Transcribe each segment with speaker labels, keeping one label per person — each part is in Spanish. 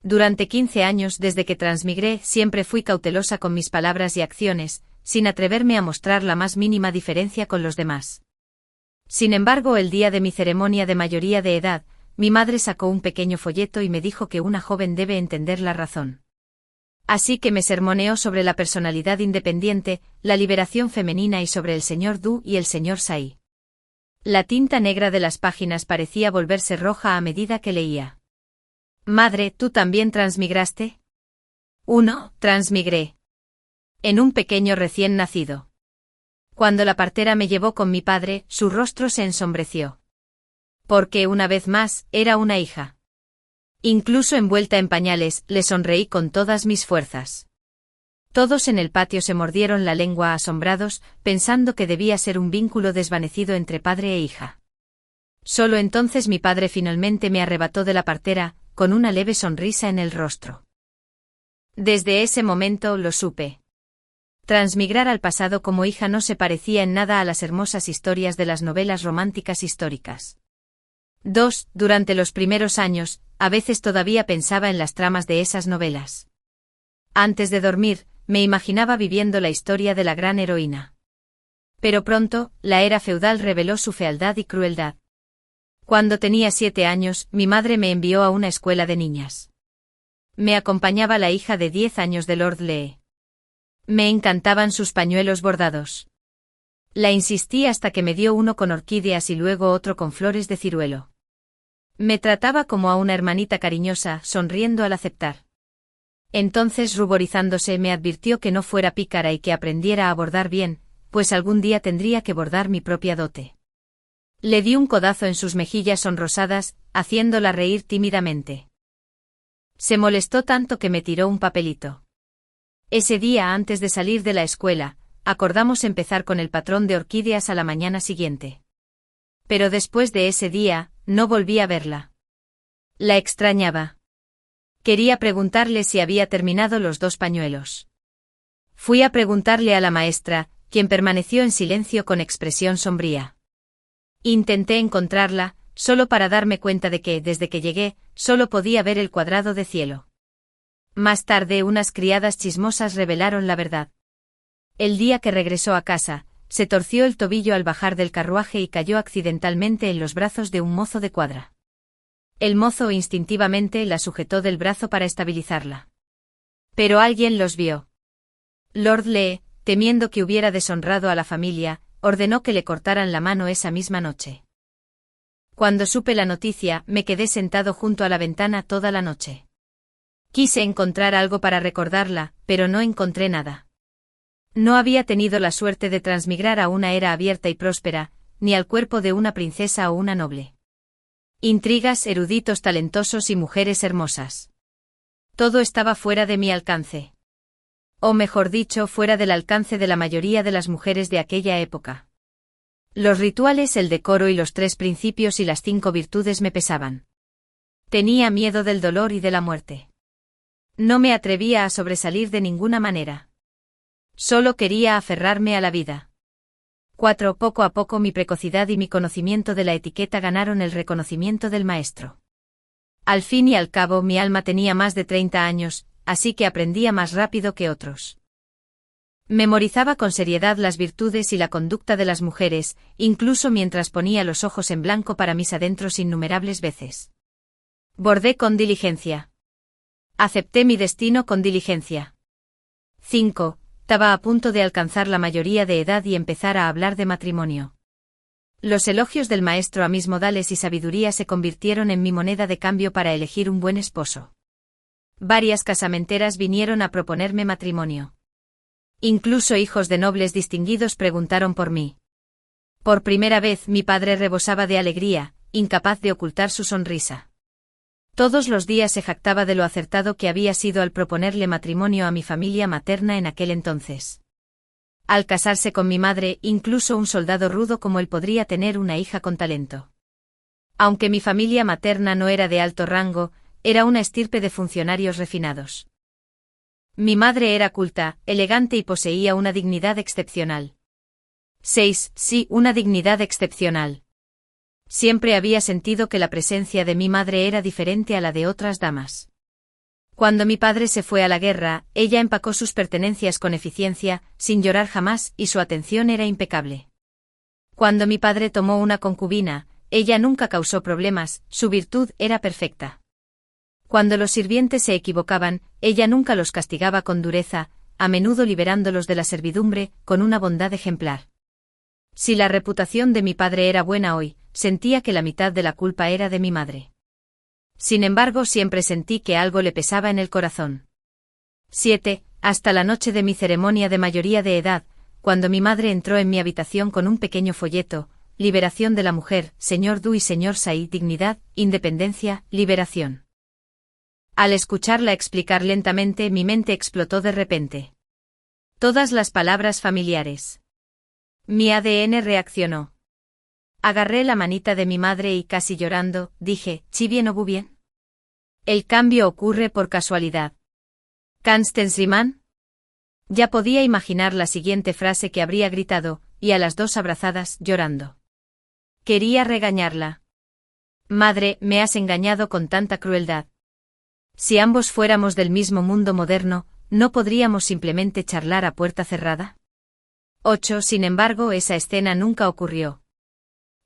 Speaker 1: Durante 15 años desde que transmigré siempre fui cautelosa con mis palabras y acciones, sin atreverme a mostrar la más mínima diferencia con los demás. Sin embargo, el día de mi ceremonia de mayoría de edad, mi madre sacó un pequeño folleto y me dijo que una joven debe entender la razón. Así que me sermoneó sobre la personalidad independiente, la liberación femenina y sobre el señor Du y el señor Sai. La tinta negra de las páginas parecía volverse roja a medida que leía. Madre, ¿tú también transmigraste? 1. Transmigré. En un pequeño recién nacido. Cuando la partera me llevó con mi padre, su rostro se ensombreció. Porque una vez más, era una hija. Incluso envuelta en pañales, le sonreí con todas mis fuerzas. Todos en el patio se mordieron la lengua asombrados, pensando que debía ser un vínculo desvanecido entre padre e hija. Solo entonces mi padre finalmente me arrebató de la partera, con una leve sonrisa en el rostro. Desde ese momento lo supe. Transmigrar al pasado como hija no se parecía en nada a las hermosas historias de las novelas románticas históricas. 2. Durante los primeros años, a veces todavía pensaba en las tramas de esas novelas. Antes de dormir, me imaginaba viviendo la historia de la gran heroína. Pero pronto, la era feudal reveló su fealdad y crueldad. Cuando tenía 7 años, mi madre me envió a una escuela de niñas. Me acompañaba la hija de 10 años de Lord Lee. Me encantaban sus pañuelos bordados. La insistí hasta que me dio uno con orquídeas y luego otro con flores de ciruelo. Me trataba como a una hermanita cariñosa, sonriendo al aceptar. Entonces, ruborizándose, me advirtió que no fuera pícara y que aprendiera a bordar bien, pues algún día tendría que bordar mi propia dote. Le di un codazo en sus mejillas sonrosadas, haciéndola reír tímidamente. Se molestó tanto que me tiró un papelito. Ese día, antes de salir de la escuela, acordamos empezar con el patrón de orquídeas a la mañana siguiente. Pero después de ese día, no volví a verla. La extrañaba. Quería preguntarle si había terminado los 2 pañuelos. Fui a preguntarle a la maestra, quien permaneció en silencio con expresión sombría. Intenté encontrarla, solo para darme cuenta de que, desde que llegué, solo podía ver el cuadrado de cielo. Más tarde, unas criadas chismosas revelaron la verdad. El día que regresó a casa, se torció el tobillo al bajar del carruaje y cayó accidentalmente en los brazos de un mozo de cuadra. El mozo instintivamente la sujetó del brazo para estabilizarla. Pero alguien los vio. Lord Lee, temiendo que hubiera deshonrado a la familia, ordenó que le cortaran la mano esa misma noche. Cuando supe la noticia, me quedé sentado junto a la ventana toda la noche. Quise encontrar algo para recordarla, pero no encontré nada. No había tenido la suerte de transmigrar a una era abierta y próspera, ni al cuerpo de una princesa o una noble. Intrigas, eruditos talentosos y mujeres hermosas. Todo estaba fuera de mi alcance. O mejor dicho, fuera del alcance de la mayoría de las mujeres de aquella época. Los rituales, el decoro y los 3 principios y las 5 virtudes me pesaban. Tenía miedo del dolor y de la muerte. No me atrevía a sobresalir de ninguna manera. Solo quería aferrarme a la vida. 4. Poco a poco mi precocidad y mi conocimiento de la etiqueta ganaron el reconocimiento del maestro. Al fin y al cabo mi alma tenía más de 30 años, así que aprendía más rápido que otros. Memorizaba con seriedad las virtudes y la conducta de las mujeres, incluso mientras ponía los ojos en blanco para mis adentros innumerables veces. Bordé con diligencia. Acepté mi destino con diligencia. 5. Estaba a punto de alcanzar la mayoría de edad y empezar a hablar de matrimonio. Los elogios del maestro a mis modales y sabiduría se convirtieron en mi moneda de cambio para elegir un buen esposo. Varias casamenteras vinieron a proponerme matrimonio. Incluso hijos de nobles distinguidos preguntaron por mí. Por primera vez mi padre rebosaba de alegría, incapaz de ocultar su sonrisa. Todos los días se jactaba de lo acertado que había sido al proponerle matrimonio a mi familia materna en aquel entonces. Al casarse con mi madre, incluso un soldado rudo como él podría tener una hija con talento. Aunque mi familia materna no era de alto rango, era una estirpe de funcionarios refinados. Mi madre era culta, elegante y poseía una dignidad excepcional. 6. Sí, una dignidad excepcional. Siempre había sentido que la presencia de mi madre era diferente a la de otras damas. Cuando mi padre se fue a la guerra, ella empacó sus pertenencias con eficiencia, sin llorar jamás, y su atención era impecable. Cuando mi padre tomó una concubina, ella nunca causó problemas, su virtud era perfecta. Cuando los sirvientes se equivocaban, ella nunca los castigaba con dureza, a menudo liberándolos de la servidumbre, con una bondad ejemplar. Si la reputación de mi padre era buena hoy, sentía que la mitad de la culpa era de mi madre. Sin embargo, siempre sentí que algo le pesaba en el corazón. 7. Hasta la noche de mi ceremonia de mayoría de edad, cuando mi madre entró en mi habitación con un pequeño folleto: Liberación de la mujer, señor Du y señor Said, dignidad, independencia, liberación. Al escucharla explicar lentamente, mi mente explotó de repente. Todas las palabras familiares. Mi ADN reaccionó. Agarré la manita de mi madre y, casi llorando, dije: «¿Si bien o bu bien?» El cambio ocurre por casualidad. ¿Kanstensriman? Ya podía imaginar la siguiente frase que habría gritado, y a las dos abrazadas, llorando. Quería regañarla. Madre, me has engañado con tanta crueldad. Si ambos fuéramos del mismo mundo moderno, ¿no podríamos simplemente charlar a puerta cerrada? 8. Sin embargo, esa escena nunca ocurrió.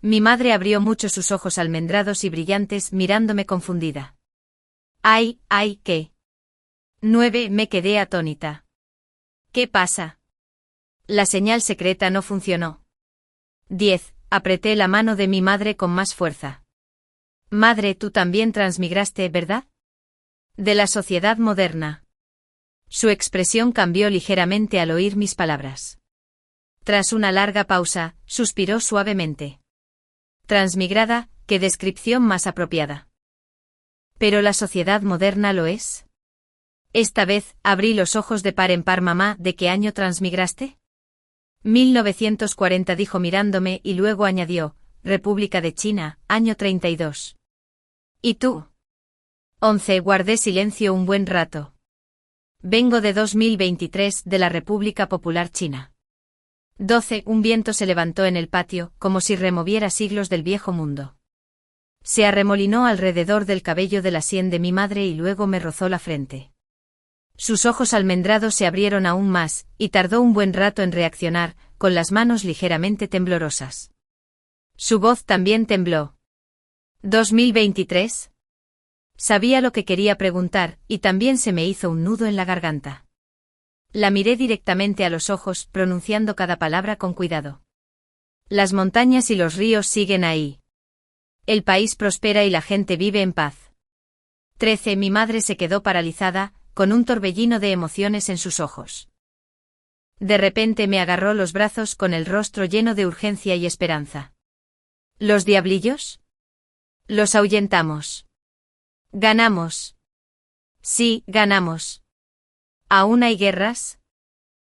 Speaker 1: Mi madre abrió mucho sus ojos almendrados y brillantes, mirándome confundida. ¡Ay, ay, qué! 9. Me quedé atónita. ¿Qué pasa? La señal secreta no funcionó. 10. Apreté la mano de mi madre con más fuerza. Madre, tú también transmigraste, ¿verdad? De la sociedad moderna. Su expresión cambió ligeramente al oír mis palabras. Tras una larga pausa, suspiró suavemente. Transmigrada, qué descripción más apropiada. ¿Pero la sociedad moderna lo es? Esta vez, abrí los ojos de par en par. Mamá, ¿de qué año transmigraste? 1940, dijo mirándome, y luego añadió: República de China, año 32. ¿Y tú? 11. Guardé silencio un buen rato. Vengo de 2023, de la República Popular China. 12. Un viento se levantó en el patio, como si removiera siglos del viejo mundo. Se arremolinó alrededor del cabello de la sien de mi madre y luego me rozó la frente. Sus ojos almendrados se abrieron aún más, y tardó un buen rato en reaccionar, con las manos ligeramente temblorosas. Su voz también tembló. ¿2023? Sabía lo que quería preguntar, y también se me hizo un nudo en la garganta. La miré directamente a los ojos, pronunciando cada palabra con cuidado. Las montañas y los ríos siguen ahí. El país prospera y la gente vive en paz. 13. Mi madre se quedó paralizada, con un torbellino de emociones en sus ojos. De repente me agarró los brazos con el rostro lleno de urgencia y esperanza. ¿Los diablillos? Los ahuyentamos. Ganamos. Sí, ganamos. ¿Aún hay guerras?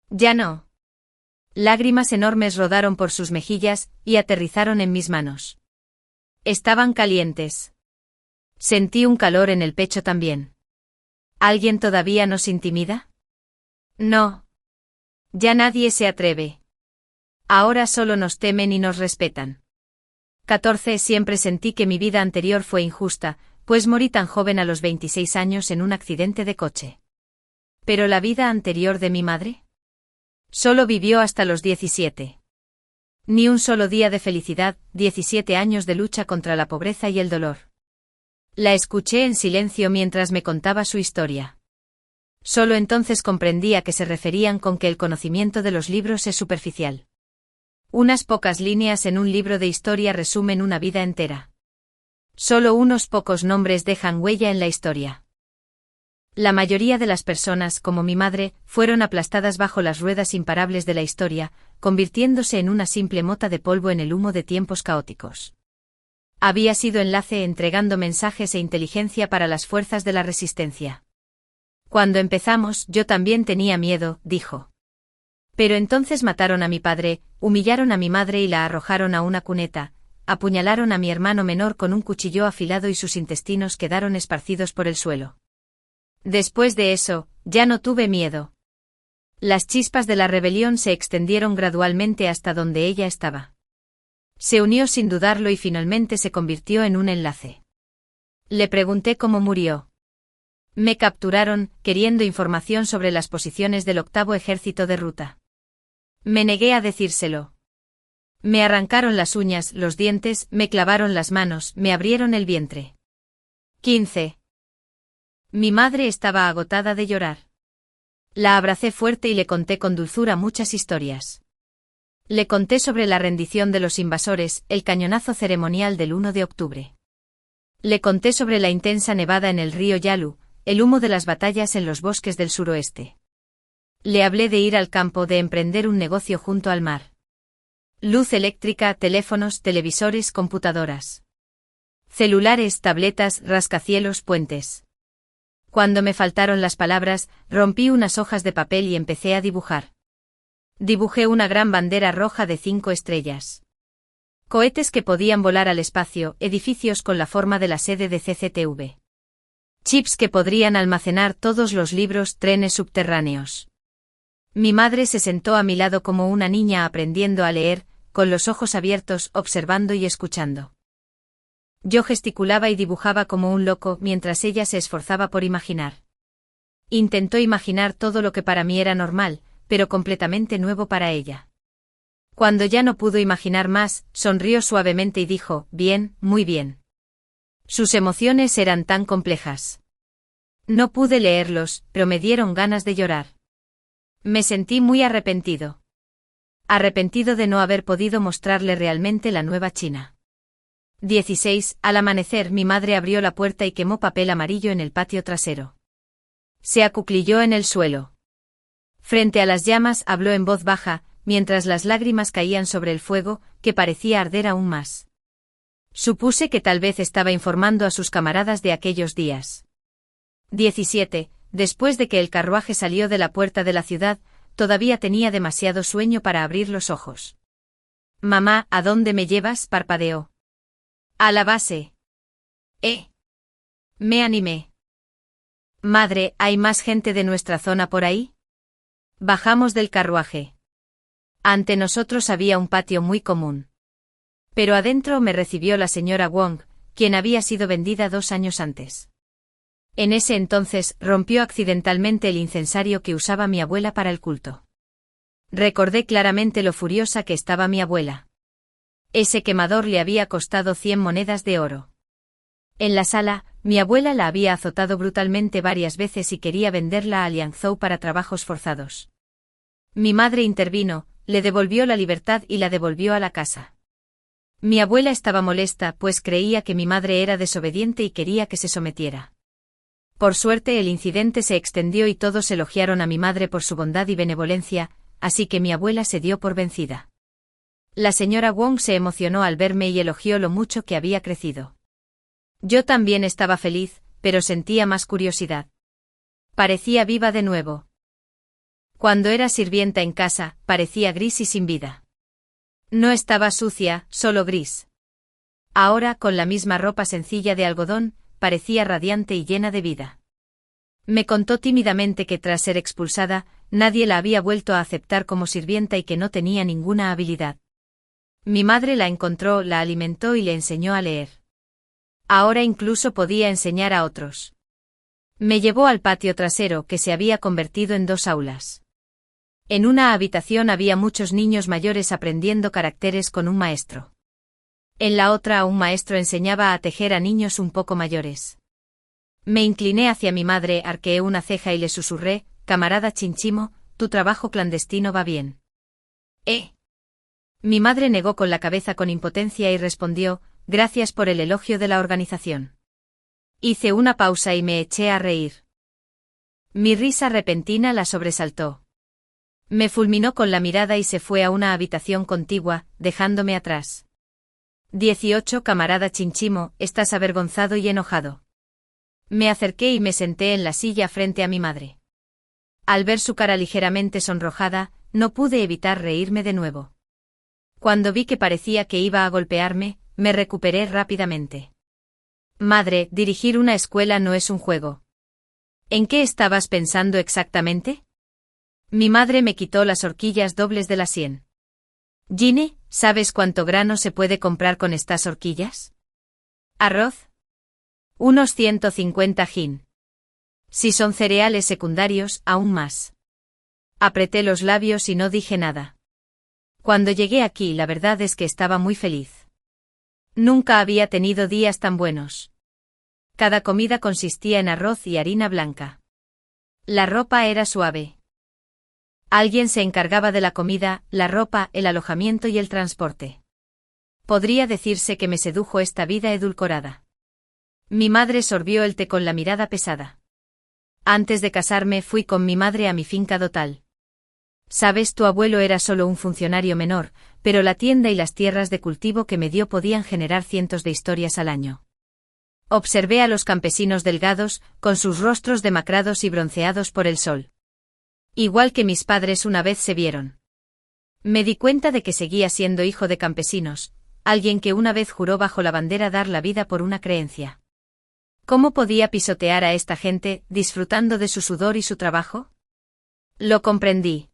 Speaker 1: Ya no. Lágrimas enormes rodaron por sus mejillas y aterrizaron en mis manos. Estaban calientes. Sentí un calor en el pecho también. ¿Alguien todavía nos intimida? No. Ya nadie se atreve. Ahora solo nos temen y nos respetan. 14. Siempre sentí que mi vida anterior fue injusta, pues morí tan joven a los 26 años en un accidente de coche. ¿Pero la vida anterior de mi madre? Solo vivió hasta los 17. Ni un solo día de felicidad, 17 años de lucha contra la pobreza y el dolor. La escuché en silencio mientras me contaba su historia. Solo entonces comprendí a qué se referían con que el conocimiento de los libros es superficial. Unas pocas líneas en un libro de historia resumen una vida entera. Solo unos pocos nombres dejan huella en la historia. La mayoría de las personas, como mi madre, fueron aplastadas bajo las ruedas imparables de la historia, convirtiéndose en una simple mota de polvo en el humo de tiempos caóticos. Había sido enlace entregando mensajes e inteligencia para las fuerzas de la resistencia. Cuando empezamos, yo también tenía miedo, dijo. Pero entonces mataron a mi padre, humillaron a mi madre y la arrojaron a una cuneta, apuñalaron a mi hermano menor con un cuchillo afilado y sus intestinos quedaron esparcidos por el suelo. Después de eso, ya no tuve miedo. Las chispas de la rebelión se extendieron gradualmente hasta donde ella estaba. Se unió sin dudarlo y finalmente se convirtió en un enlace. Le pregunté cómo murió. Me capturaron, queriendo información sobre las posiciones del 8º Ejército de Ruta. Me negué a decírselo. Me arrancaron las uñas, los dientes, me clavaron las manos, me abrieron el vientre. 15. Mi madre estaba agotada de llorar. La abracé fuerte y le conté con dulzura muchas historias. Le conté sobre la rendición de los invasores, el cañonazo ceremonial del 1 de octubre. Le conté sobre la intensa nevada en el río Yalu, el humo de las batallas en los bosques del suroeste. Le hablé de ir al campo, de emprender un negocio junto al mar. Luz eléctrica, teléfonos, televisores, computadoras. Celulares, tabletas, rascacielos, puentes. Cuando me faltaron las palabras, rompí unas hojas de papel y empecé a dibujar. Dibujé una gran bandera roja de 5 estrellas. Cohetes que podían volar al espacio, edificios con la forma de la sede de CCTV. Chips que podrían almacenar todos los libros, trenes subterráneos. Mi madre se sentó a mi lado como una niña aprendiendo a leer, con los ojos abiertos, observando y escuchando. Yo gesticulaba y dibujaba como un loco mientras ella se esforzaba por imaginar. Intentó imaginar todo lo que para mí era normal, pero completamente nuevo para ella. Cuando ya no pudo imaginar más, sonrió suavemente y dijo, bien, muy bien. Sus emociones eran tan complejas. No pude leerlos, pero me dieron ganas de llorar. Me sentí muy arrepentido. Arrepentido de no haber podido mostrarle realmente la nueva China. 16. Al amanecer mi madre abrió la puerta y quemó papel amarillo en el patio trasero. Se acuclilló en el suelo. Frente a las llamas habló en voz baja, mientras las lágrimas caían sobre el fuego, que parecía arder aún más. Supuse que tal vez estaba informando a sus camaradas de aquellos días. 17. Después de que el carruaje salió de la puerta de la ciudad, todavía tenía demasiado sueño para abrir los ojos. Mamá, ¿a dónde me llevas?, parpadeó. A la base. Me animé. Madre, ¿hay más gente de nuestra zona por ahí? Bajamos del carruaje. Ante nosotros había un patio muy común. Pero adentro me recibió la señora Wong, quien había sido vendida 2 años antes. En ese entonces rompió accidentalmente el incensario que usaba mi abuela para el culto. Recordé claramente lo furiosa que estaba mi abuela. Ese quemador le había costado 100 monedas de oro. En la sala, mi abuela la había azotado brutalmente varias veces y quería venderla a Liangzhou para trabajos forzados. Mi madre intervino, le devolvió la libertad y la devolvió a la casa. Mi abuela estaba molesta, pues creía que mi madre era desobediente y quería que se sometiera. Por suerte el incidente se extendió y todos elogiaron a mi madre por su bondad y benevolencia, así que mi abuela se dio por vencida. La señora Wong se emocionó al verme y elogió lo mucho que había crecido. Yo también estaba feliz, pero sentía más curiosidad. Parecía viva de nuevo. Cuando era sirvienta en casa, parecía gris y sin vida. No estaba sucia, solo gris. Ahora, con la misma ropa sencilla de algodón, parecía radiante y llena de vida. Me contó tímidamente que tras ser expulsada, nadie la había vuelto a aceptar como sirvienta y que no tenía ninguna habilidad. Mi madre la encontró, la alimentó y le enseñó a leer. Ahora incluso podía enseñar a otros. Me llevó al patio trasero, que se había convertido en 2 aulas. En una habitación había muchos niños mayores aprendiendo caracteres con un maestro. En la otra un maestro enseñaba a tejer a niños un poco mayores. Me incliné hacia mi madre, arqueé una ceja y le susurré, camarada Chinchimo, tu trabajo clandestino va bien. Mi madre negó con la cabeza con impotencia y respondió, gracias por el elogio de la organización. Hice una pausa y me eché a reír. Mi risa repentina la sobresaltó. Me fulminó con la mirada y se fue a una habitación contigua, dejándome atrás. 18 Camarada Chinchimo, estás avergonzado y enojado. Me acerqué y me senté en la silla frente a mi madre. Al ver su cara ligeramente sonrojada, no pude evitar reírme de nuevo. Cuando vi que parecía que iba a golpearme, me recuperé rápidamente. Madre, dirigir una escuela no es un juego. ¿En qué estabas pensando exactamente? Mi madre me quitó las horquillas dobles de la sien. Gine, ¿sabes cuánto grano se puede comprar con estas horquillas? ¿Arroz? Unos 150 jin. Si son cereales secundarios, aún más. Apreté los labios y no dije nada. Cuando llegué aquí, la verdad es que estaba muy feliz. Nunca había tenido días tan buenos. Cada comida consistía en arroz y harina blanca. La ropa era suave. Alguien se encargaba de la comida, la ropa, el alojamiento y el transporte. Podría decirse que me sedujo esta vida edulcorada. Mi madre sorbió el té con la mirada pesada. Antes de casarme fui con mi madre a mi finca dotal. Sabes, tu abuelo era solo un funcionario menor, pero la tienda y las tierras de cultivo que me dio podían generar cientos de historias al año. Observé a los campesinos delgados, con sus rostros demacrados y bronceados por el sol. Igual que mis padres una vez se vieron. Me di cuenta de que seguía siendo hijo de campesinos, alguien que una vez juró bajo la bandera dar la vida por una creencia. ¿Cómo podía pisotear a esta gente, disfrutando de su sudor y su trabajo? Lo comprendí.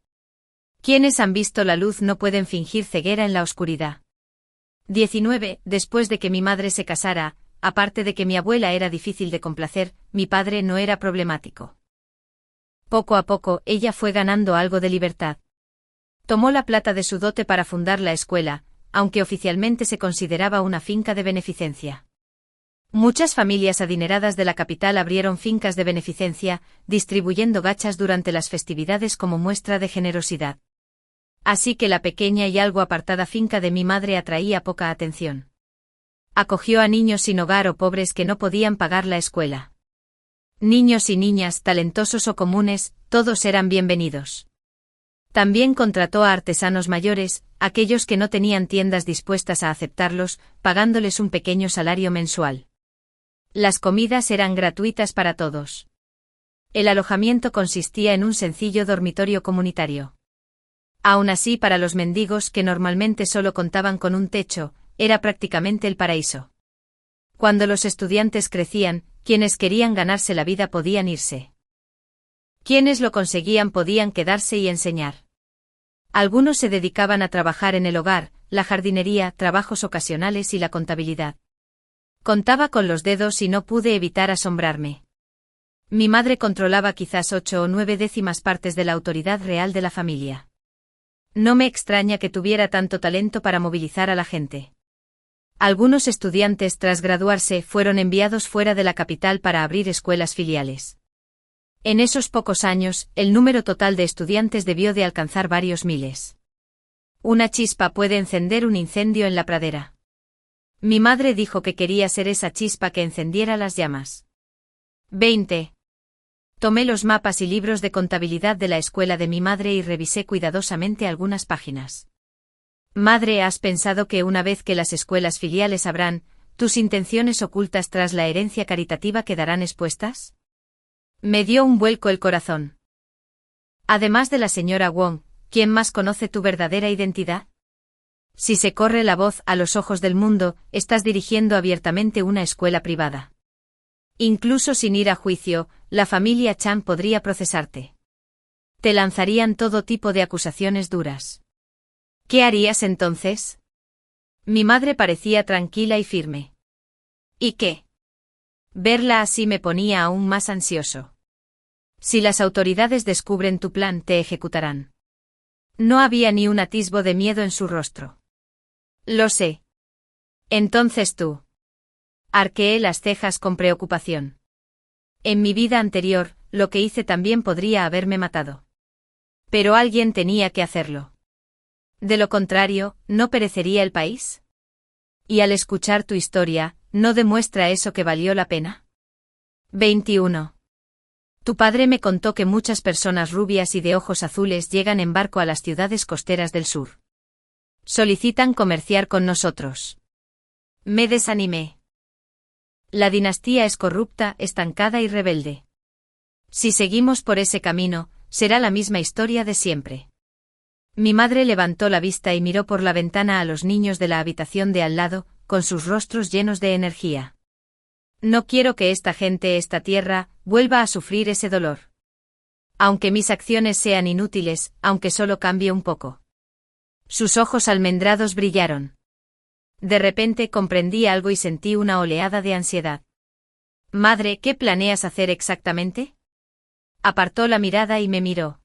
Speaker 1: Quienes han visto la luz no pueden fingir ceguera en la oscuridad. 19. Después de que mi madre se casara, aparte de que mi abuela era difícil de complacer, mi padre no era problemático. Poco a poco, ella fue ganando algo de libertad. Tomó la plata de su dote para fundar la escuela, aunque oficialmente se consideraba una finca de beneficencia. Muchas familias adineradas de la capital abrieron fincas de beneficencia, distribuyendo gachas durante las festividades como muestra de generosidad. Así que la pequeña y algo apartada finca de mi madre atraía poca atención. Acogió a niños sin hogar o pobres que no podían pagar la escuela. Niños y niñas, talentosos o comunes, todos eran bienvenidos. También contrató a artesanos mayores, aquellos que no tenían tiendas dispuestas a aceptarlos, pagándoles un pequeño salario mensual. Las comidas eran gratuitas para todos. El alojamiento consistía en un sencillo dormitorio comunitario. Aún así, para los mendigos que normalmente solo contaban con un techo, era prácticamente el paraíso. Cuando los estudiantes crecían, quienes querían ganarse la vida podían irse. Quienes lo conseguían podían quedarse y enseñar. Algunos se dedicaban a trabajar en el hogar, la jardinería, trabajos ocasionales y la contabilidad. Contaba con los dedos y no pude evitar asombrarme. Mi madre controlaba quizás 8 o 9 décimas partes de la autoridad real de la familia. No me extraña que tuviera tanto talento para movilizar a la gente. Algunos estudiantes tras graduarse fueron enviados fuera de la capital para abrir escuelas filiales. En esos pocos años, el número total de estudiantes debió de alcanzar varios miles. Una chispa puede encender un incendio en la pradera. Mi madre dijo que quería ser esa chispa que encendiera las llamas. 20. Tomé los mapas y libros de contabilidad de la escuela de mi madre y revisé cuidadosamente algunas páginas. Madre, ¿has pensado que una vez que las escuelas filiales abran, tus intenciones ocultas tras la herencia caritativa quedarán expuestas? Me dio un vuelco el corazón. Además de la señora Wong, ¿quién más conoce tu verdadera identidad? Si se corre la voz a los ojos del mundo, estás dirigiendo abiertamente una escuela privada. Incluso sin ir a juicio, la familia Chan podría procesarte. Te lanzarían todo tipo de acusaciones duras. ¿Qué harías entonces? Mi madre parecía tranquila y firme. ¿Y qué? Verla así me ponía aún más ansioso. Si las autoridades descubren tu plan, te ejecutarán. No había ni un atisbo de miedo en su rostro. Lo sé. Entonces tú. Arqueé las cejas con preocupación. En mi vida anterior, lo que hice también podría haberme matado. Pero alguien tenía que hacerlo. De lo contrario, ¿no perecería el país? Y al escuchar tu historia, ¿no demuestra eso que valió la pena? 21. Tu padre me contó que muchas personas rubias y de ojos azules llegan en barco a las ciudades costeras del sur. Solicitan comerciar con nosotros. Me desanimé. La dinastía es corrupta, estancada y rebelde. Si seguimos por ese camino, será la misma historia de siempre. Mi madre levantó la vista y miró por la ventana a los niños de la habitación de al lado, con sus rostros llenos de energía. No quiero que esta gente, esta tierra, vuelva a sufrir ese dolor. Aunque mis acciones sean inútiles, aunque solo cambie un poco. Sus ojos almendrados brillaron. De repente comprendí algo y sentí una oleada de ansiedad. Madre, ¿qué planeas hacer exactamente? Apartó la mirada y me miró.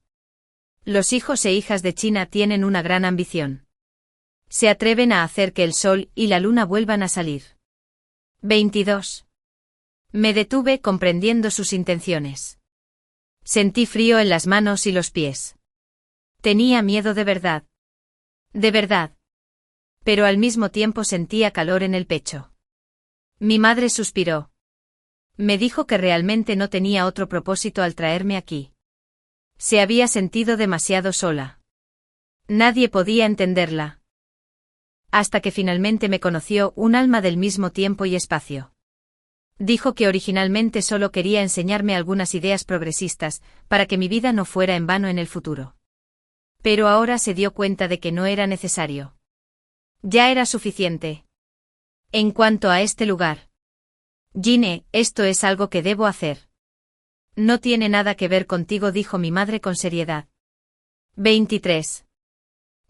Speaker 1: Los hijos e hijas de China tienen una gran ambición. Se atreven a hacer que el sol y la luna vuelvan a salir. 22. Me detuve comprendiendo sus intenciones. Sentí frío en las manos y los pies. Tenía miedo de verdad. De verdad. Pero al mismo tiempo sentía calor en el pecho. Mi madre suspiró. Me dijo que realmente no tenía otro propósito al traerme aquí. Se había sentido demasiado sola. Nadie podía entenderla. Hasta que finalmente me conoció un alma del mismo tiempo y espacio. Dijo que originalmente solo quería enseñarme algunas ideas progresistas, para que mi vida no fuera en vano en el futuro. Pero ahora se dio cuenta de que no era necesario. Ya era suficiente. En cuanto a este lugar. Gine, esto es algo que debo hacer. No tiene nada que ver contigo, dijo mi madre con seriedad. 23.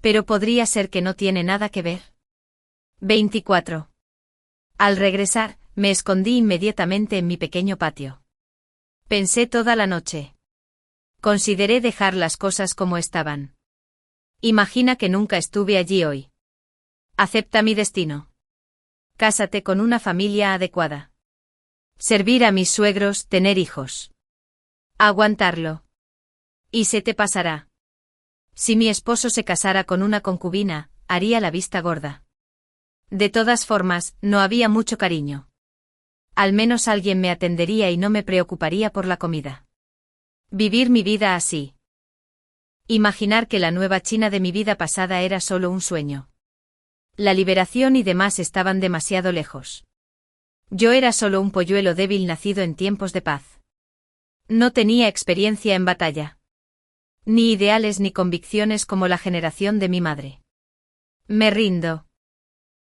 Speaker 1: Pero podría ser que no tiene nada que ver. 24. Al regresar, me escondí inmediatamente en mi pequeño patio. Pensé toda la noche. Consideré dejar las cosas como estaban. Imagina que nunca estuve allí hoy. Acepta mi destino. Cásate con una familia adecuada. Servir a mis suegros, tener hijos. Aguantarlo. Y se te pasará. Si mi esposo se casara con una concubina, haría la vista gorda. De todas formas, no había mucho cariño. Al menos alguien me atendería y no me preocuparía por la comida. Vivir mi vida así. Imaginar que la nueva China de mi vida pasada era solo un sueño. La liberación y demás estaban demasiado lejos. Yo era solo un polluelo débil nacido en tiempos de paz. No tenía experiencia en batalla. Ni ideales ni convicciones como la generación de mi madre. Me rindo.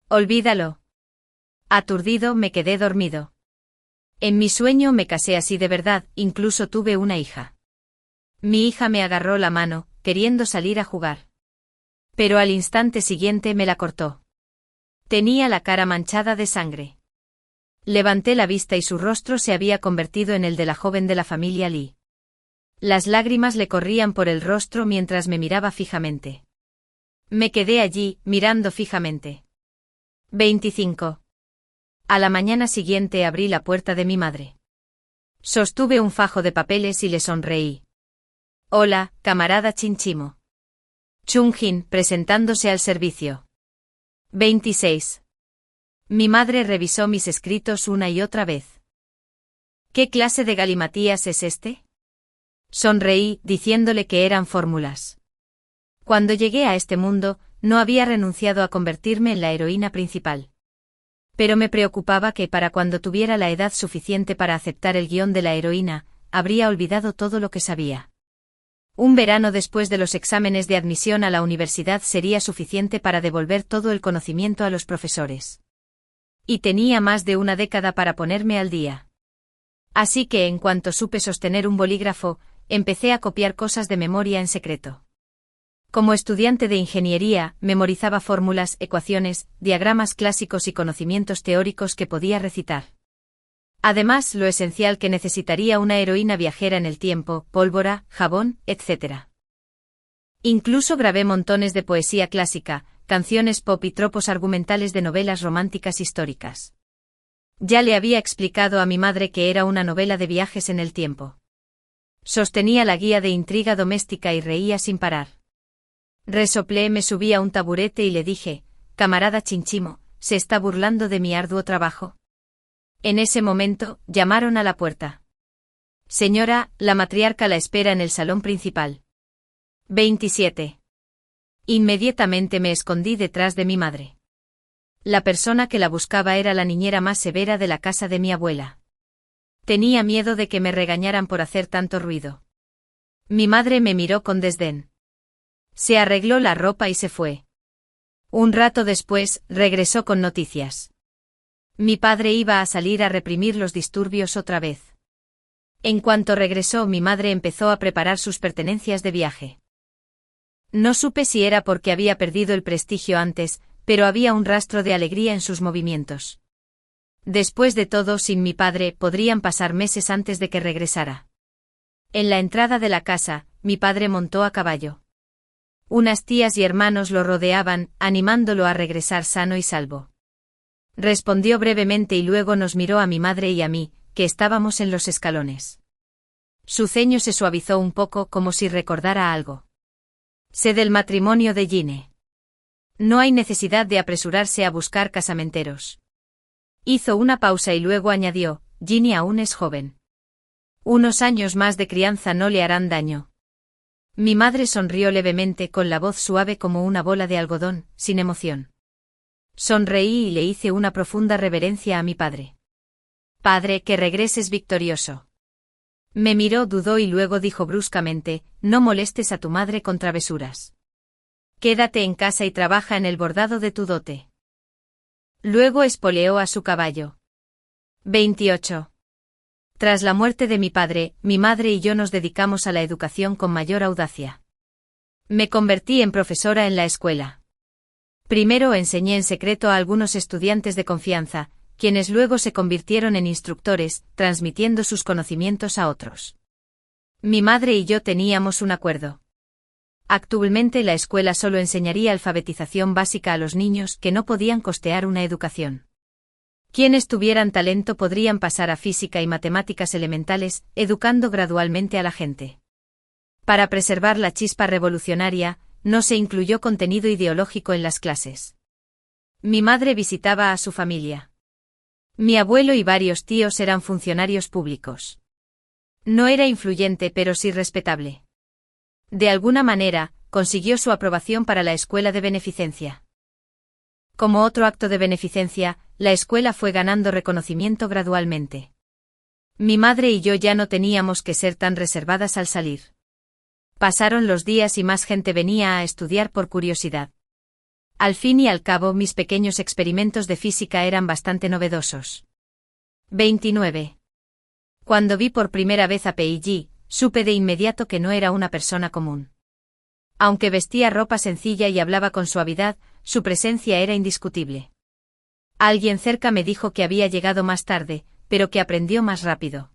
Speaker 1: Olvídalo. Aturdido me quedé dormido. En mi sueño me casé así de verdad, incluso tuve una hija. Mi hija me agarró la mano, queriendo salir a jugar. Pero al instante siguiente me la cortó. Tenía la cara manchada de sangre. Levanté la vista y su rostro se había convertido en el de la joven de la familia Li. Las lágrimas le corrían por el rostro mientras me miraba fijamente. Me quedé allí, mirando fijamente. 25. A la mañana siguiente abrí la puerta de mi madre. Sostuve un fajo de papeles y le sonreí. Hola, camarada Chinchimo. Chung-Jin, presentándose al servicio. 26. Mi madre revisó mis escritos una y otra vez. ¿Qué clase de galimatías es este? Sonreí, diciéndole que eran fórmulas. Cuando llegué a este mundo, no había renunciado a convertirme en la heroína principal. Pero me preocupaba que para cuando tuviera la edad suficiente para aceptar el guión de la heroína, habría olvidado todo lo que sabía. Un verano después de los exámenes de admisión a la universidad sería suficiente para devolver todo el conocimiento a los profesores. Y tenía más de una década para ponerme al día. Así que en cuanto supe sostener un bolígrafo, empecé a copiar cosas de memoria en secreto. Como estudiante de ingeniería, memorizaba fórmulas, ecuaciones, diagramas clásicos y conocimientos teóricos que podía recitar. Además, lo esencial que necesitaría una heroína viajera en el tiempo, pólvora, jabón, etc. Incluso grabé montones de poesía clásica, canciones pop y tropos argumentales de novelas románticas históricas. Ya le había explicado a mi madre que era una novela de viajes en el tiempo. Sostenía la guía de intriga doméstica y reía sin parar. Resoplé, me subí a un taburete y le dije, camarada Chinchimo, ¿se está burlando de mi arduo trabajo? En ese momento, llamaron a la puerta. Señora, la matriarca la espera en el salón principal. 27. Inmediatamente me escondí detrás de mi madre. La persona que la buscaba era la niñera más severa de la casa de mi abuela. Tenía miedo de que me regañaran por hacer tanto ruido. Mi madre me miró con desdén. Se arregló la ropa y se fue. Un rato después, regresó con noticias. Mi padre iba a salir a reprimir los disturbios otra vez. En cuanto regresó, mi madre empezó a preparar sus pertenencias de viaje. No supe si era porque había perdido el prestigio antes, pero había un rastro de alegría en sus movimientos. Después de todo, sin mi padre, podrían pasar meses antes de que regresara. En la entrada de la casa, mi padre montó a caballo. Unas tías y hermanos lo rodeaban, animándolo a regresar sano y salvo. Respondió brevemente y luego nos miró a mi madre y a mí, que estábamos en los escalones. Su ceño se suavizó un poco como si recordara algo. Sé del matrimonio de Ginny. No hay necesidad de apresurarse a buscar casamenteros. Hizo una pausa y luego añadió, Ginny aún es joven. Unos años más de crianza no le harán daño. Mi madre sonrió levemente con la voz suave como una bola de algodón, sin emoción. Sonreí y le hice una profunda reverencia a mi padre. Padre, que regreses victorioso. Me miró, dudó y luego dijo bruscamente, no molestes a tu madre con travesuras. Quédate en casa y trabaja en el bordado de tu dote. Luego espoleó a su caballo. 28. Tras la muerte de mi padre, mi madre y yo nos dedicamos a la educación con mayor audacia. Me convertí en profesora en la escuela. Primero enseñé en secreto a algunos estudiantes de confianza, quienes luego se convirtieron en instructores, transmitiendo sus conocimientos a otros. Mi madre y yo teníamos un acuerdo. Actualmente la escuela solo enseñaría alfabetización básica a los niños que no podían costear una educación. Quienes tuvieran talento podrían pasar a física y matemáticas elementales, educando gradualmente a la gente. Para preservar la chispa revolucionaria, no se incluyó contenido ideológico en las clases. Mi madre visitaba a su familia. Mi abuelo y varios tíos eran funcionarios públicos. No era influyente pero sí respetable. De alguna manera, consiguió su aprobación para la escuela de beneficencia. Como otro acto de beneficencia, la escuela fue ganando reconocimiento gradualmente. Mi madre y yo ya no teníamos que ser tan reservadas al salir. Pasaron los días y más gente venía a estudiar por curiosidad. Al fin y al cabo, mis pequeños experimentos de física eran bastante novedosos. 29. Cuando vi por primera vez a Peiji, supe de inmediato que no era una persona común. Aunque vestía ropa sencilla y hablaba con suavidad, su presencia era indiscutible. Alguien cerca me dijo que había llegado más tarde, pero que aprendió más rápido.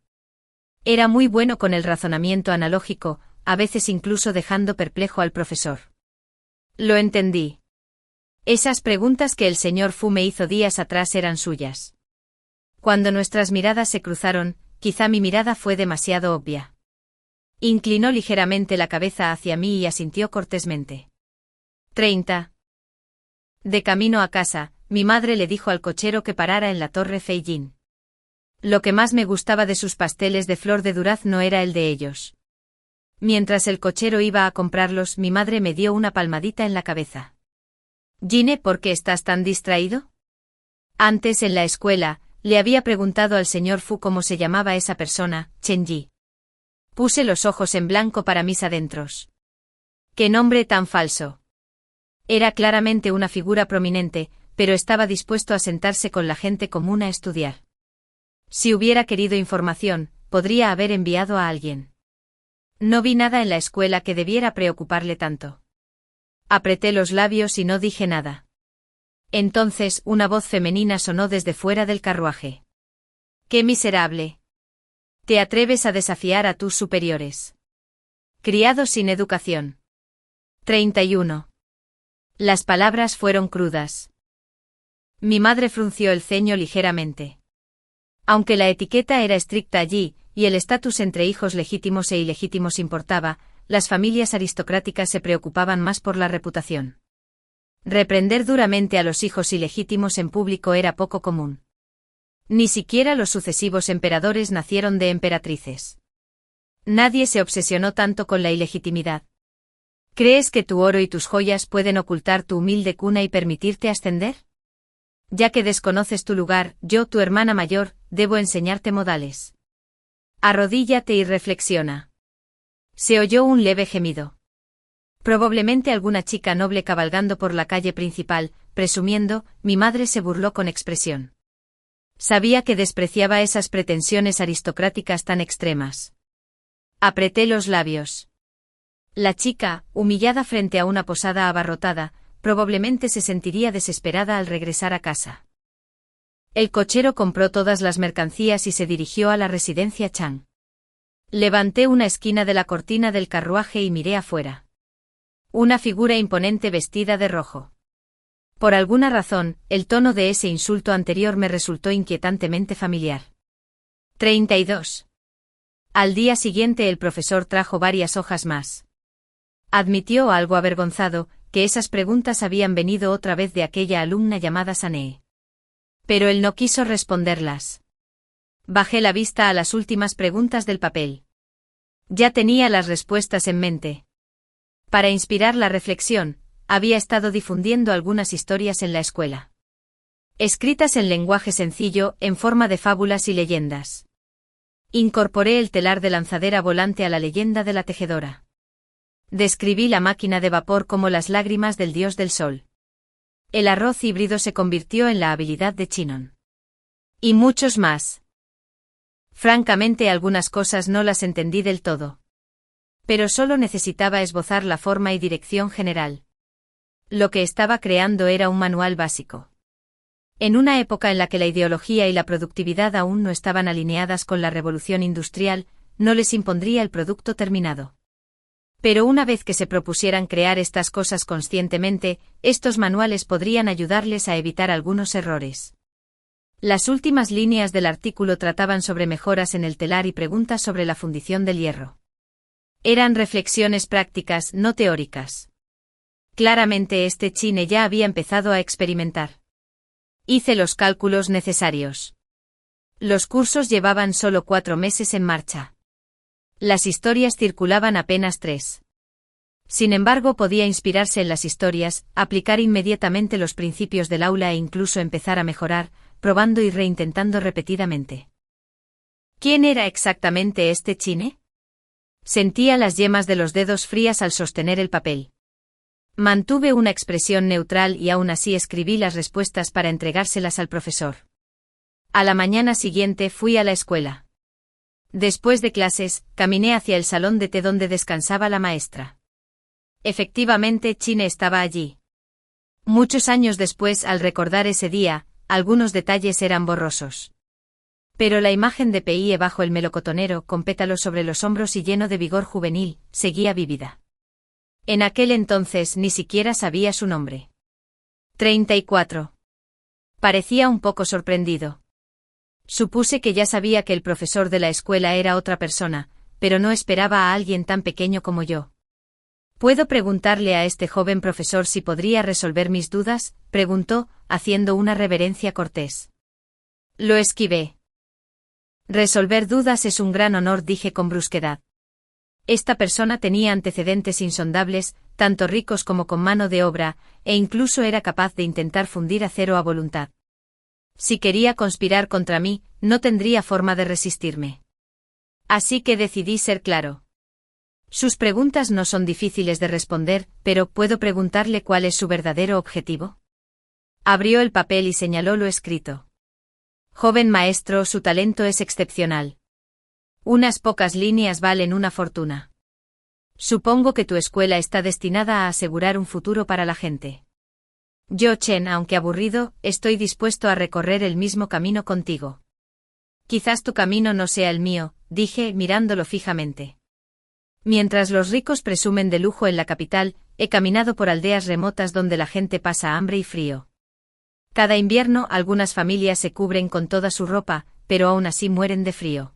Speaker 1: Era muy bueno con el razonamiento analógico, a veces incluso dejando perplejo al profesor. Lo entendí. Esas preguntas que el señor Fu me hizo días atrás eran suyas. Cuando nuestras miradas se cruzaron, quizá mi mirada fue demasiado obvia. Inclinó ligeramente la cabeza hacia mí y asintió cortésmente. 30. De camino a casa, mi madre le dijo al cochero que parara en la Torre Feijin. Lo que más me gustaba de sus pasteles de flor de durazno era el de ellos. Mientras el cochero iba a comprarlos, mi madre me dio una palmadita en la cabeza. Gine, ¿por qué estás tan distraído? Antes en la escuela, le había preguntado al señor Fu cómo se llamaba esa persona, Chen Yi. Puse los ojos en blanco para mis adentros. ¡Qué nombre tan falso! Era claramente una figura prominente, pero estaba dispuesto a sentarse con la gente común a estudiar. Si hubiera querido información, podría haber enviado a alguien. No vi nada en la escuela que debiera preocuparle tanto. Apreté los labios y no dije nada. Entonces una voz femenina sonó desde fuera del carruaje. ¡Qué miserable! ¿Te atreves a desafiar a tus superiores? Criado sin educación. 31. Las palabras fueron crudas. Mi madre frunció el ceño ligeramente. Aunque la etiqueta era estricta allí, y el estatus entre hijos legítimos e ilegítimos importaba, las familias aristocráticas se preocupaban más por la reputación. Reprender duramente a los hijos ilegítimos en público era poco común. Ni siquiera los sucesivos emperadores nacieron de emperatrices. Nadie se obsesionó tanto con la ilegitimidad. ¿Crees que tu oro y tus joyas pueden ocultar tu humilde cuna y permitirte ascender? Ya que desconoces tu lugar, yo, tu hermana mayor, debo enseñarte modales. Arrodíllate y reflexiona. Se oyó un leve gemido. Probablemente alguna chica noble cabalgando por la calle principal, presumiendo, mi madre se burló con expresión. Sabía que despreciaba esas pretensiones aristocráticas tan extremas. Apreté los labios. La chica, humillada frente a una posada abarrotada, probablemente se sentiría desesperada al regresar a casa. El cochero compró todas las mercancías y se dirigió a la residencia Chang. Levanté una esquina de la cortina del carruaje y miré afuera. Una figura imponente vestida de rojo. Por alguna razón, el tono de ese insulto anterior me resultó inquietantemente familiar. 32. Al día siguiente el profesor trajo varias hojas más. Admitió, algo avergonzado, que esas preguntas habían venido otra vez de aquella alumna llamada Sanee. Pero él no quiso responderlas. Bajé la vista a las últimas preguntas del papel. Ya tenía las respuestas en mente. Para inspirar la reflexión, había estado difundiendo algunas historias en la escuela. Escritas en lenguaje sencillo, en forma de fábulas y leyendas. Incorporé el telar de lanzadera volante a la leyenda de la tejedora. Describí la máquina de vapor como las lágrimas del dios del sol. El arroz híbrido se convirtió en la habilidad de Chinon. Y muchos más. Francamente, algunas cosas no las entendí del todo. Pero solo necesitaba esbozar la forma y dirección general. Lo que estaba creando era un manual básico. En una época en la que la ideología y la productividad aún no estaban alineadas con la revolución industrial, no les impondría el producto terminado. Pero una vez que se propusieran crear estas cosas conscientemente, estos manuales podrían ayudarles a evitar algunos errores. Las últimas líneas del artículo trataban sobre mejoras en el telar y preguntas sobre la fundición del hierro. Eran reflexiones prácticas, no teóricas. Claramente este chine ya había empezado a experimentar. Hice los cálculos necesarios. Los cursos llevaban solo 4 meses en marcha. Las historias circulaban apenas 3. Sin embargo, podía inspirarse en las historias, aplicar inmediatamente los principios del aula e incluso empezar a mejorar, probando y reintentando repetidamente. ¿Quién era exactamente este chine? Sentía las yemas de los dedos frías al sostener el papel. Mantuve una expresión neutral y aún así escribí las respuestas para entregárselas al profesor. A la mañana siguiente fui a la escuela. Después de clases, caminé hacia el salón de té donde descansaba la maestra. Efectivamente, Chine estaba allí. Muchos años después, al recordar ese día, algunos detalles eran borrosos. Pero la imagen de Pie bajo el melocotonero, con pétalos sobre los hombros y lleno de vigor juvenil, seguía vívida. En aquel entonces ni siquiera sabía su nombre. 34. Parecía un poco sorprendido. Supuse que ya sabía que el profesor de la escuela era otra persona, pero no esperaba a alguien tan pequeño como yo. ¿Puedo preguntarle a este joven profesor si podría resolver mis dudas?, preguntó, haciendo una reverencia cortés. Lo esquivé. Resolver dudas es un gran honor, dije con brusquedad. Esta persona tenía antecedentes insondables, tanto ricos como con mano de obra, e incluso era capaz de intentar fundir acero a voluntad. Si quería conspirar contra mí, no tendría forma de resistirme. Así que decidí ser claro. Sus preguntas no son difíciles de responder, pero ¿puedo preguntarle cuál es su verdadero objetivo? Abrió el papel y señaló lo escrito. Joven maestro, su talento es excepcional. Unas pocas líneas valen una fortuna. Supongo que tu escuela está destinada a asegurar un futuro para la gente. Yo, Chen, aunque aburrido, estoy dispuesto a recorrer el mismo camino contigo. Quizás tu camino no sea el mío, dije, mirándolo fijamente. Mientras los ricos presumen de lujo en la capital, he caminado por aldeas remotas donde la gente pasa hambre y frío. Cada invierno algunas familias se cubren con toda su ropa, pero aún así mueren de frío.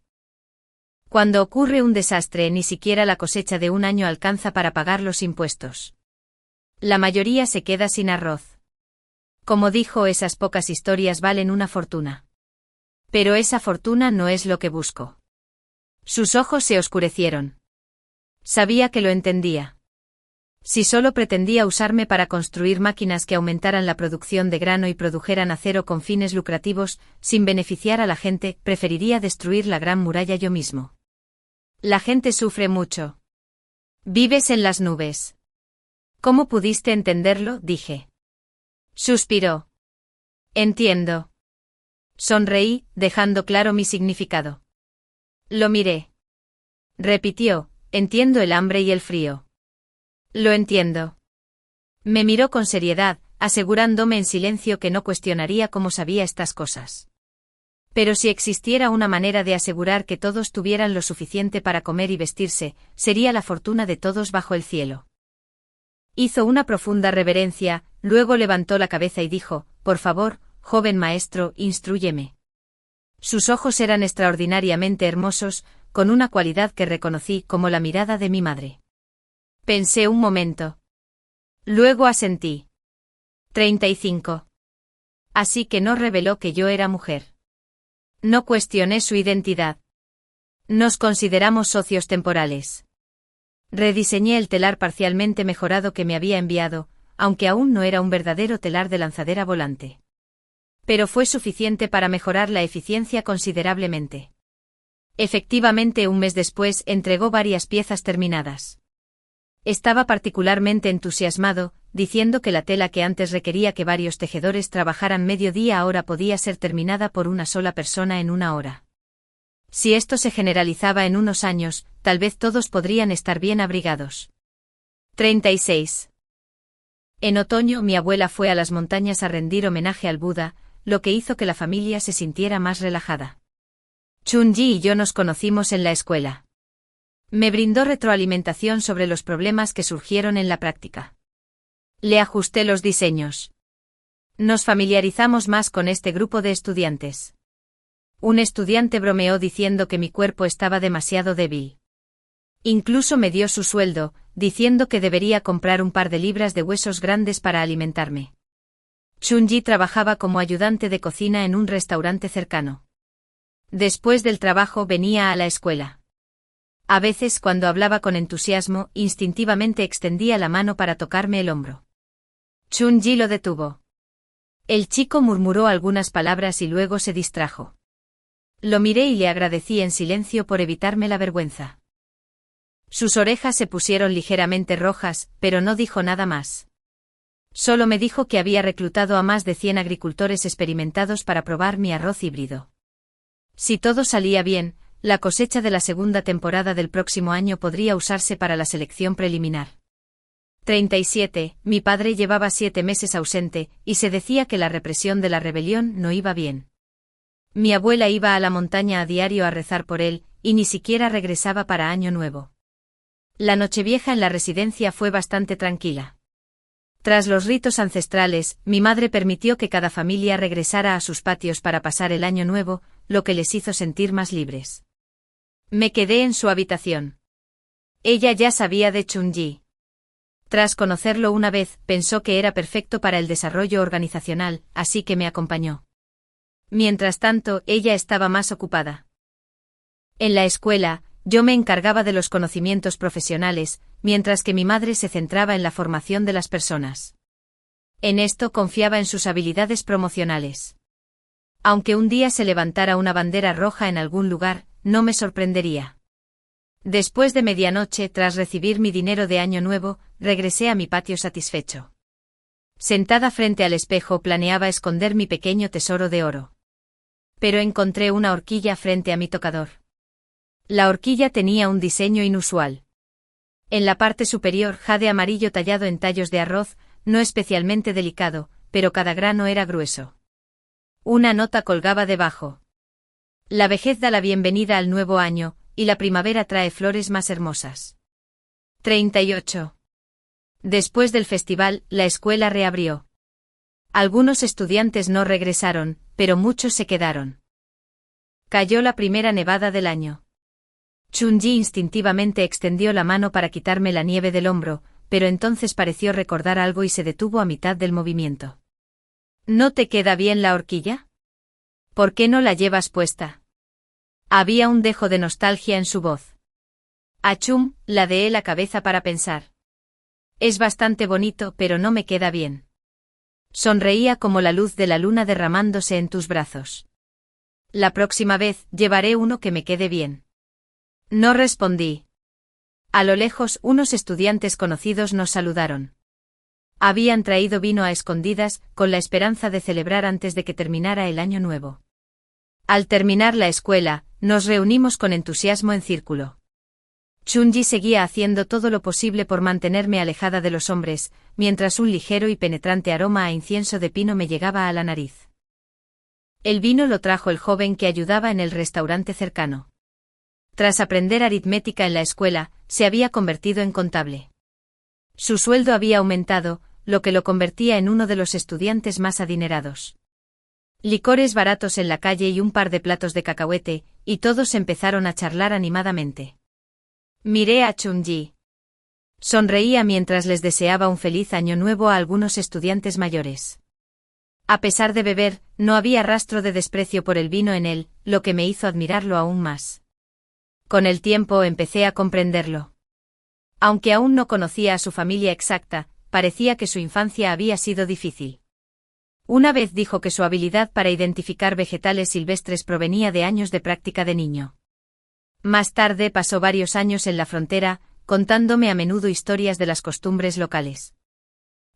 Speaker 1: Cuando ocurre un desastre, ni siquiera la cosecha de un año alcanza para pagar los impuestos. La mayoría se queda sin arroz. Como dijo, esas pocas historias valen una fortuna. Pero esa fortuna no es lo que busco. Sus ojos se oscurecieron. Sabía que lo entendía. Si solo pretendía usarme para construir máquinas que aumentaran la producción de grano y produjeran acero con fines lucrativos, sin beneficiar a la gente, preferiría destruir la Gran Muralla yo mismo. La gente sufre mucho. Vives en las nubes. ¿Cómo pudiste entenderlo?, dije. Suspiró. Entiendo. Sonreí, dejando claro mi significado. Lo miré. Repitió, entiendo el hambre y el frío. Lo entiendo. Me miró con seriedad, asegurándome en silencio que no cuestionaría cómo sabía estas cosas. Pero si existiera una manera de asegurar que todos tuvieran lo suficiente para comer y vestirse, sería la fortuna de todos bajo el cielo. Hizo una profunda reverencia, luego levantó la cabeza y dijo: «Por favor, joven maestro, instrúyeme». Sus ojos eran extraordinariamente hermosos, con una cualidad que reconocí como la mirada de mi madre. Pensé un momento. Luego asentí. 35. Así que no reveló que yo era mujer. No cuestioné su identidad. Nos consideramos socios temporales. Rediseñé el telar parcialmente mejorado que me había enviado, aunque aún no era un verdadero telar de lanzadera volante. Pero fue suficiente para mejorar la eficiencia considerablemente. Efectivamente, un mes después entregó varias piezas terminadas. Estaba particularmente entusiasmado, diciendo que la tela que antes requería que varios tejedores trabajaran medio día ahora podía ser terminada por una sola persona en una hora. Si esto se generalizaba en unos años, tal vez todos podrían estar bien abrigados. 36. En otoño mi abuela fue a las montañas a rendir homenaje al Buda, lo que hizo que la familia se sintiera más relajada. Chun-Ji y yo nos conocimos en la escuela. Me brindó retroalimentación sobre los problemas que surgieron en la práctica. Le ajusté los diseños. Nos familiarizamos más con este grupo de estudiantes. Un estudiante bromeó diciendo que mi cuerpo estaba demasiado débil. Incluso me dio su sueldo, diciendo que debería comprar un par de libras de huesos grandes para alimentarme. Chun-Ji trabajaba como ayudante de cocina en un restaurante cercano. Después del trabajo venía a la escuela. A veces, cuando hablaba con entusiasmo, instintivamente extendía la mano para tocarme el hombro. Chun-Ji lo detuvo. El chico murmuró algunas palabras y luego se distrajo. Lo miré y le agradecí en silencio por evitarme la vergüenza. Sus orejas se pusieron ligeramente rojas, pero no dijo nada más. Solo me dijo que había reclutado a más de 100 agricultores experimentados para probar mi arroz híbrido. Si todo salía bien, la cosecha de la segunda temporada del próximo año podría usarse para la selección preliminar. 37. Mi padre llevaba 7 meses ausente, y se decía que la represión de la rebelión no iba bien. Mi abuela iba a la montaña a diario a rezar por él, y ni siquiera regresaba para Año Nuevo. La Nochevieja en la residencia fue bastante tranquila. Tras los ritos ancestrales, mi madre permitió que cada familia regresara a sus patios para pasar el Año Nuevo, lo que les hizo sentir más libres. Me quedé en su habitación. Ella ya sabía de Chun-Ji. Tras conocerlo una vez, pensó que era perfecto para el desarrollo organizacional, así que me acompañó. Mientras tanto, ella estaba más ocupada. En la escuela, yo me encargaba de los conocimientos profesionales, mientras que mi madre se centraba en la formación de las personas. En esto confiaba en sus habilidades promocionales. Aunque un día se levantara una bandera roja en algún lugar, no me sorprendería. Después de medianoche, tras recibir mi dinero de Año Nuevo, regresé a mi patio satisfecho. Sentada frente al espejo planeaba esconder mi pequeño tesoro de oro. Pero encontré una horquilla frente a mi tocador. La horquilla tenía un diseño inusual. En la parte superior, jade amarillo tallado en tallos de arroz, no especialmente delicado, pero cada grano era grueso. Una nota colgaba debajo. La vejez da la bienvenida al nuevo año, y la primavera trae flores más hermosas. 38. Después del festival, la escuela reabrió. Algunos estudiantes no regresaron, pero muchos se quedaron. Cayó la primera nevada del año. Chun-Ji instintivamente extendió la mano para quitarme la nieve del hombro, pero entonces pareció recordar algo y se detuvo a mitad del movimiento. ¿No te queda bien la horquilla? ¿Por qué no la llevas puesta? Había un dejo de nostalgia en su voz. Achum, ladeé la cabeza para pensar. Es bastante bonito, pero no me queda bien. Sonreía como la luz de la luna derramándose en tus brazos. La próxima vez, llevaré uno que me quede bien. No respondí. A lo lejos, unos estudiantes conocidos nos saludaron. Habían traído vino a escondidas, con la esperanza de celebrar antes de que terminara el año nuevo. Al terminar la escuela, nos reunimos con entusiasmo en círculo. Chun-Ji seguía haciendo todo lo posible por mantenerme alejada de los hombres, mientras un ligero y penetrante aroma a incienso de pino me llegaba a la nariz. El vino lo trajo el joven que ayudaba en el restaurante cercano. Tras aprender aritmética en la escuela, se había convertido en contable. Su sueldo había aumentado, lo que lo convertía en uno de los estudiantes más adinerados. Licores baratos en la calle y un par de platos de cacahuete, y todos empezaron a charlar animadamente. Miré a Chun-Yi. Sonreía mientras les deseaba un feliz año nuevo a algunos estudiantes mayores. A pesar de beber, no había rastro de desprecio por el vino en él, lo que me hizo admirarlo aún más. Con el tiempo empecé a comprenderlo. Aunque aún no conocía a su familia exacta, parecía que su infancia había sido difícil. Una vez dijo que su habilidad para identificar vegetales silvestres provenía de años de práctica de niño. Más tarde pasó varios años en la frontera, contándome a menudo historias de las costumbres locales.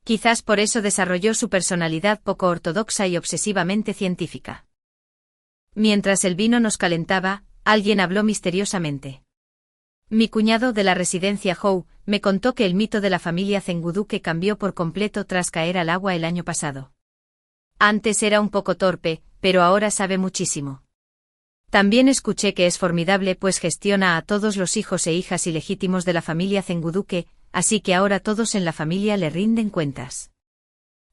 Speaker 1: Quizás por eso desarrolló su personalidad poco ortodoxa y obsesivamente científica. Mientras el vino nos calentaba, alguien habló misteriosamente. Mi cuñado de la residencia Howe me contó que el mito de la familia Zenguduke cambió por completo tras caer al agua el año pasado. Antes era un poco torpe, pero ahora sabe muchísimo. También escuché que es formidable pues gestiona a todos los hijos e hijas ilegítimos de la familia Zenguduke, así que ahora todos en la familia le rinden cuentas.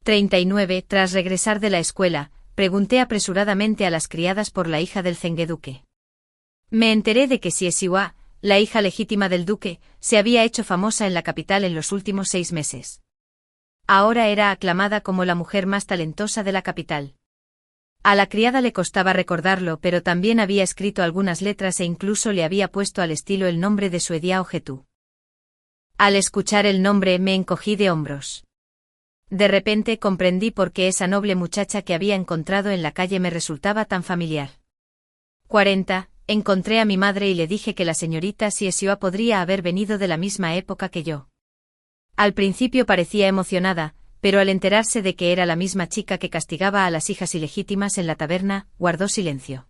Speaker 1: 39. Tras regresar de la escuela, pregunté apresuradamente a las criadas por la hija del Zenguduke. Me enteré de que Siesiwa, la hija legítima del duque, se había hecho famosa en la capital en los últimos 6 meses. Ahora era aclamada como la mujer más talentosa de la capital. A la criada le costaba recordarlo, pero también había escrito algunas letras e incluso le había puesto al estilo el nombre de su Edia Ojetu. Al escuchar el nombre me encogí de hombros. De repente comprendí por qué esa noble muchacha que había encontrado en la calle me resultaba tan familiar. 40. Encontré a mi madre y le dije que la señorita Siesiwa podría haber venido de la misma época que yo. Al principio parecía emocionada, pero al enterarse de que era la misma chica que castigaba a las hijas ilegítimas en la taberna, guardó silencio.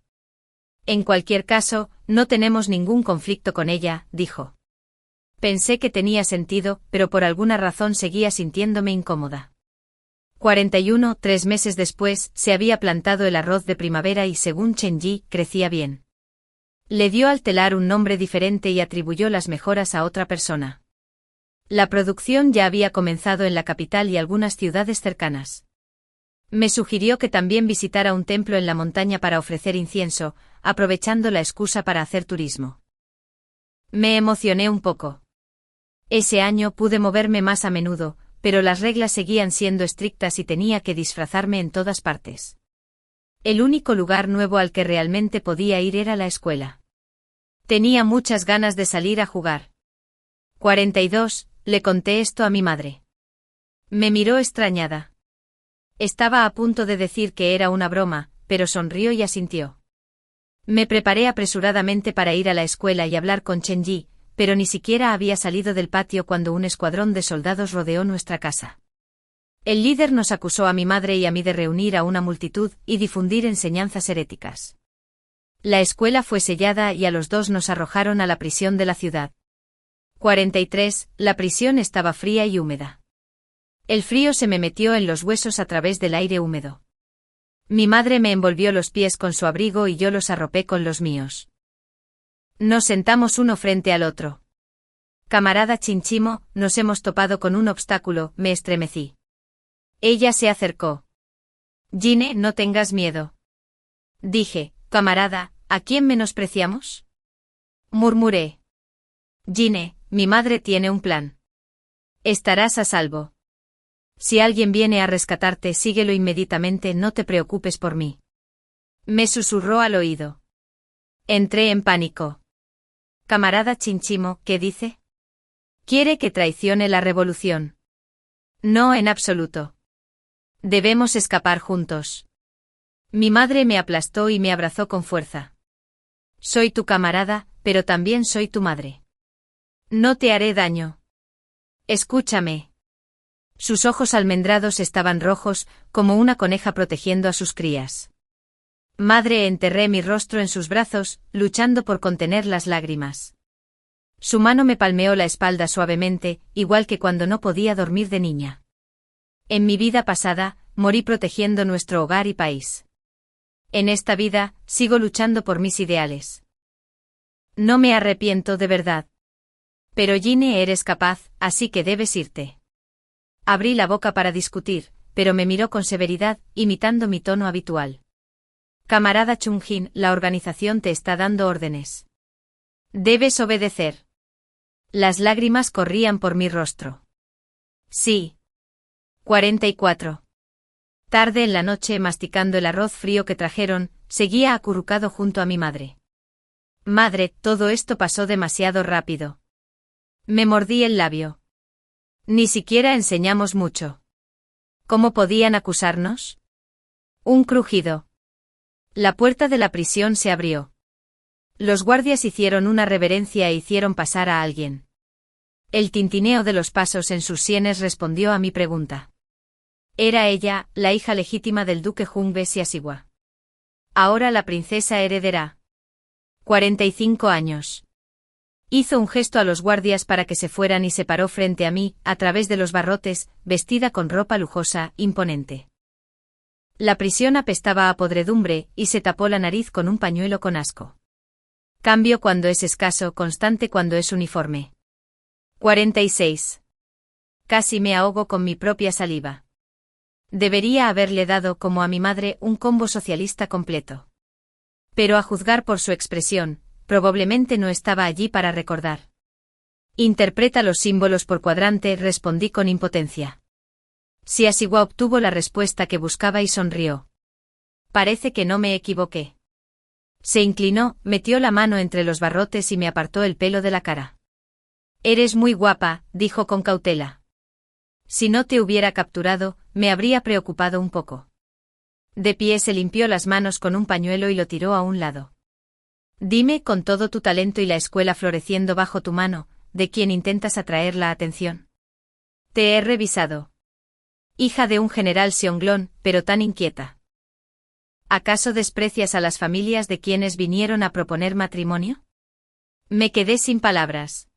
Speaker 1: En cualquier caso, no tenemos ningún conflicto con ella, dijo. Pensé que tenía sentido, pero por alguna razón seguía sintiéndome incómoda. 41. 3 meses después, se había plantado el arroz de primavera y según Chen-Yi, crecía bien. Le dio al telar un nombre diferente y atribuyó las mejoras a otra persona. La producción ya había comenzado en la capital y algunas ciudades cercanas. Me sugirió que también visitara un templo en la montaña para ofrecer incienso, aprovechando la excusa para hacer turismo. Me emocioné un poco. Ese año pude moverme más a menudo, pero las reglas seguían siendo estrictas y tenía que disfrazarme en todas partes. El único lugar nuevo al que realmente podía ir era la escuela. Tenía muchas ganas de salir a jugar. 42. Le conté esto a mi madre. Me miró extrañada. Estaba a punto de decir que era una broma, pero sonrió y asintió. Me preparé apresuradamente para ir a la escuela y hablar con Chen-Yi, pero ni siquiera había salido del patio cuando un escuadrón de soldados rodeó nuestra casa. El líder nos acusó a mi madre y a mí de reunir a una multitud y difundir enseñanzas heréticas. La escuela fue sellada y a los dos nos arrojaron a la prisión de la ciudad. 43. La prisión estaba fría y húmeda. El frío se me metió en los huesos a través del aire húmedo. Mi madre me envolvió los pies con su abrigo y yo los arropé con los míos. Nos sentamos uno frente al otro. Camarada Chinchimo, nos hemos topado con un obstáculo, me estremecí. Ella se acercó. Gine, no tengas miedo. Dije, camarada, ¿a quién menospreciamos? Murmuré. Gine, mi madre tiene un plan. Estarás a salvo. Si alguien viene a rescatarte, síguelo inmediatamente, no te preocupes por mí. Me susurró al oído. Entré en pánico. Camarada Chinchimo, ¿qué dice? ¿Quiere que traicione la revolución? No, en absoluto. Debemos escapar juntos. Mi madre me aplastó y me abrazó con fuerza. Soy tu camarada, pero también soy tu madre. No te haré daño. Escúchame. Sus ojos almendrados estaban rojos, como una coneja protegiendo a sus crías. Madre, enterré mi rostro en sus brazos, luchando por contener las lágrimas. Su mano me palmeó la espalda suavemente, igual que cuando no podía dormir de niña. En mi vida pasada, morí protegiendo nuestro hogar y país. En esta vida, sigo luchando por mis ideales. No me arrepiento de verdad. Pero Ginny, eres capaz, así que debes irte. Abrí la boca para discutir, pero me miró con severidad, imitando mi tono habitual. Camarada Chung-Jin, la organización te está dando órdenes. Debes obedecer. Las lágrimas corrían por mi rostro. Sí. 44. Tarde en la noche, masticando el arroz frío que trajeron, seguía acurrucado junto a mi madre. Madre, todo esto pasó demasiado rápido. Me mordí el labio. Ni siquiera enseñamos mucho. ¿Cómo podían acusarnos? Un crujido. La puerta de la prisión se abrió. Los guardias hicieron una reverencia e hicieron pasar a alguien. El tintineo de los pasos en sus sienes respondió a mi pregunta. Era ella, la hija legítima del duque Jungbe Siasigua. Ahora la princesa heredera. 45 años. Hizo un gesto a los guardias para que se fueran y se paró frente a mí, a través de los barrotes, vestida con ropa lujosa, imponente. La prisión apestaba a podredumbre, y se tapó la nariz con un pañuelo con asco. Cambio cuando es escaso, constante cuando es uniforme. 46. Casi me ahogo con mi propia saliva. Debería haberle dado, como a mi madre, un combo socialista completo. Pero a juzgar por su expresión, probablemente no estaba allí para recordar. Interpreta los símbolos por cuadrante, respondí con impotencia. Siasigua obtuvo la respuesta que buscaba y sonrió. Parece que no me equivoqué. Se inclinó, metió la mano entre los barrotes y me apartó el pelo de la cara. Eres muy guapa, dijo con cautela. Si no te hubiera capturado, me habría preocupado un poco. De pie se limpió las manos con un pañuelo y lo tiró a un lado. Dime, con todo tu talento y la escuela floreciendo bajo tu mano, ¿de quién intentas atraer la atención? Te he revisado. Hija de un general Seonglón, pero tan inquieta. ¿Acaso desprecias a las familias de quienes vinieron a proponer matrimonio? Me quedé sin palabras.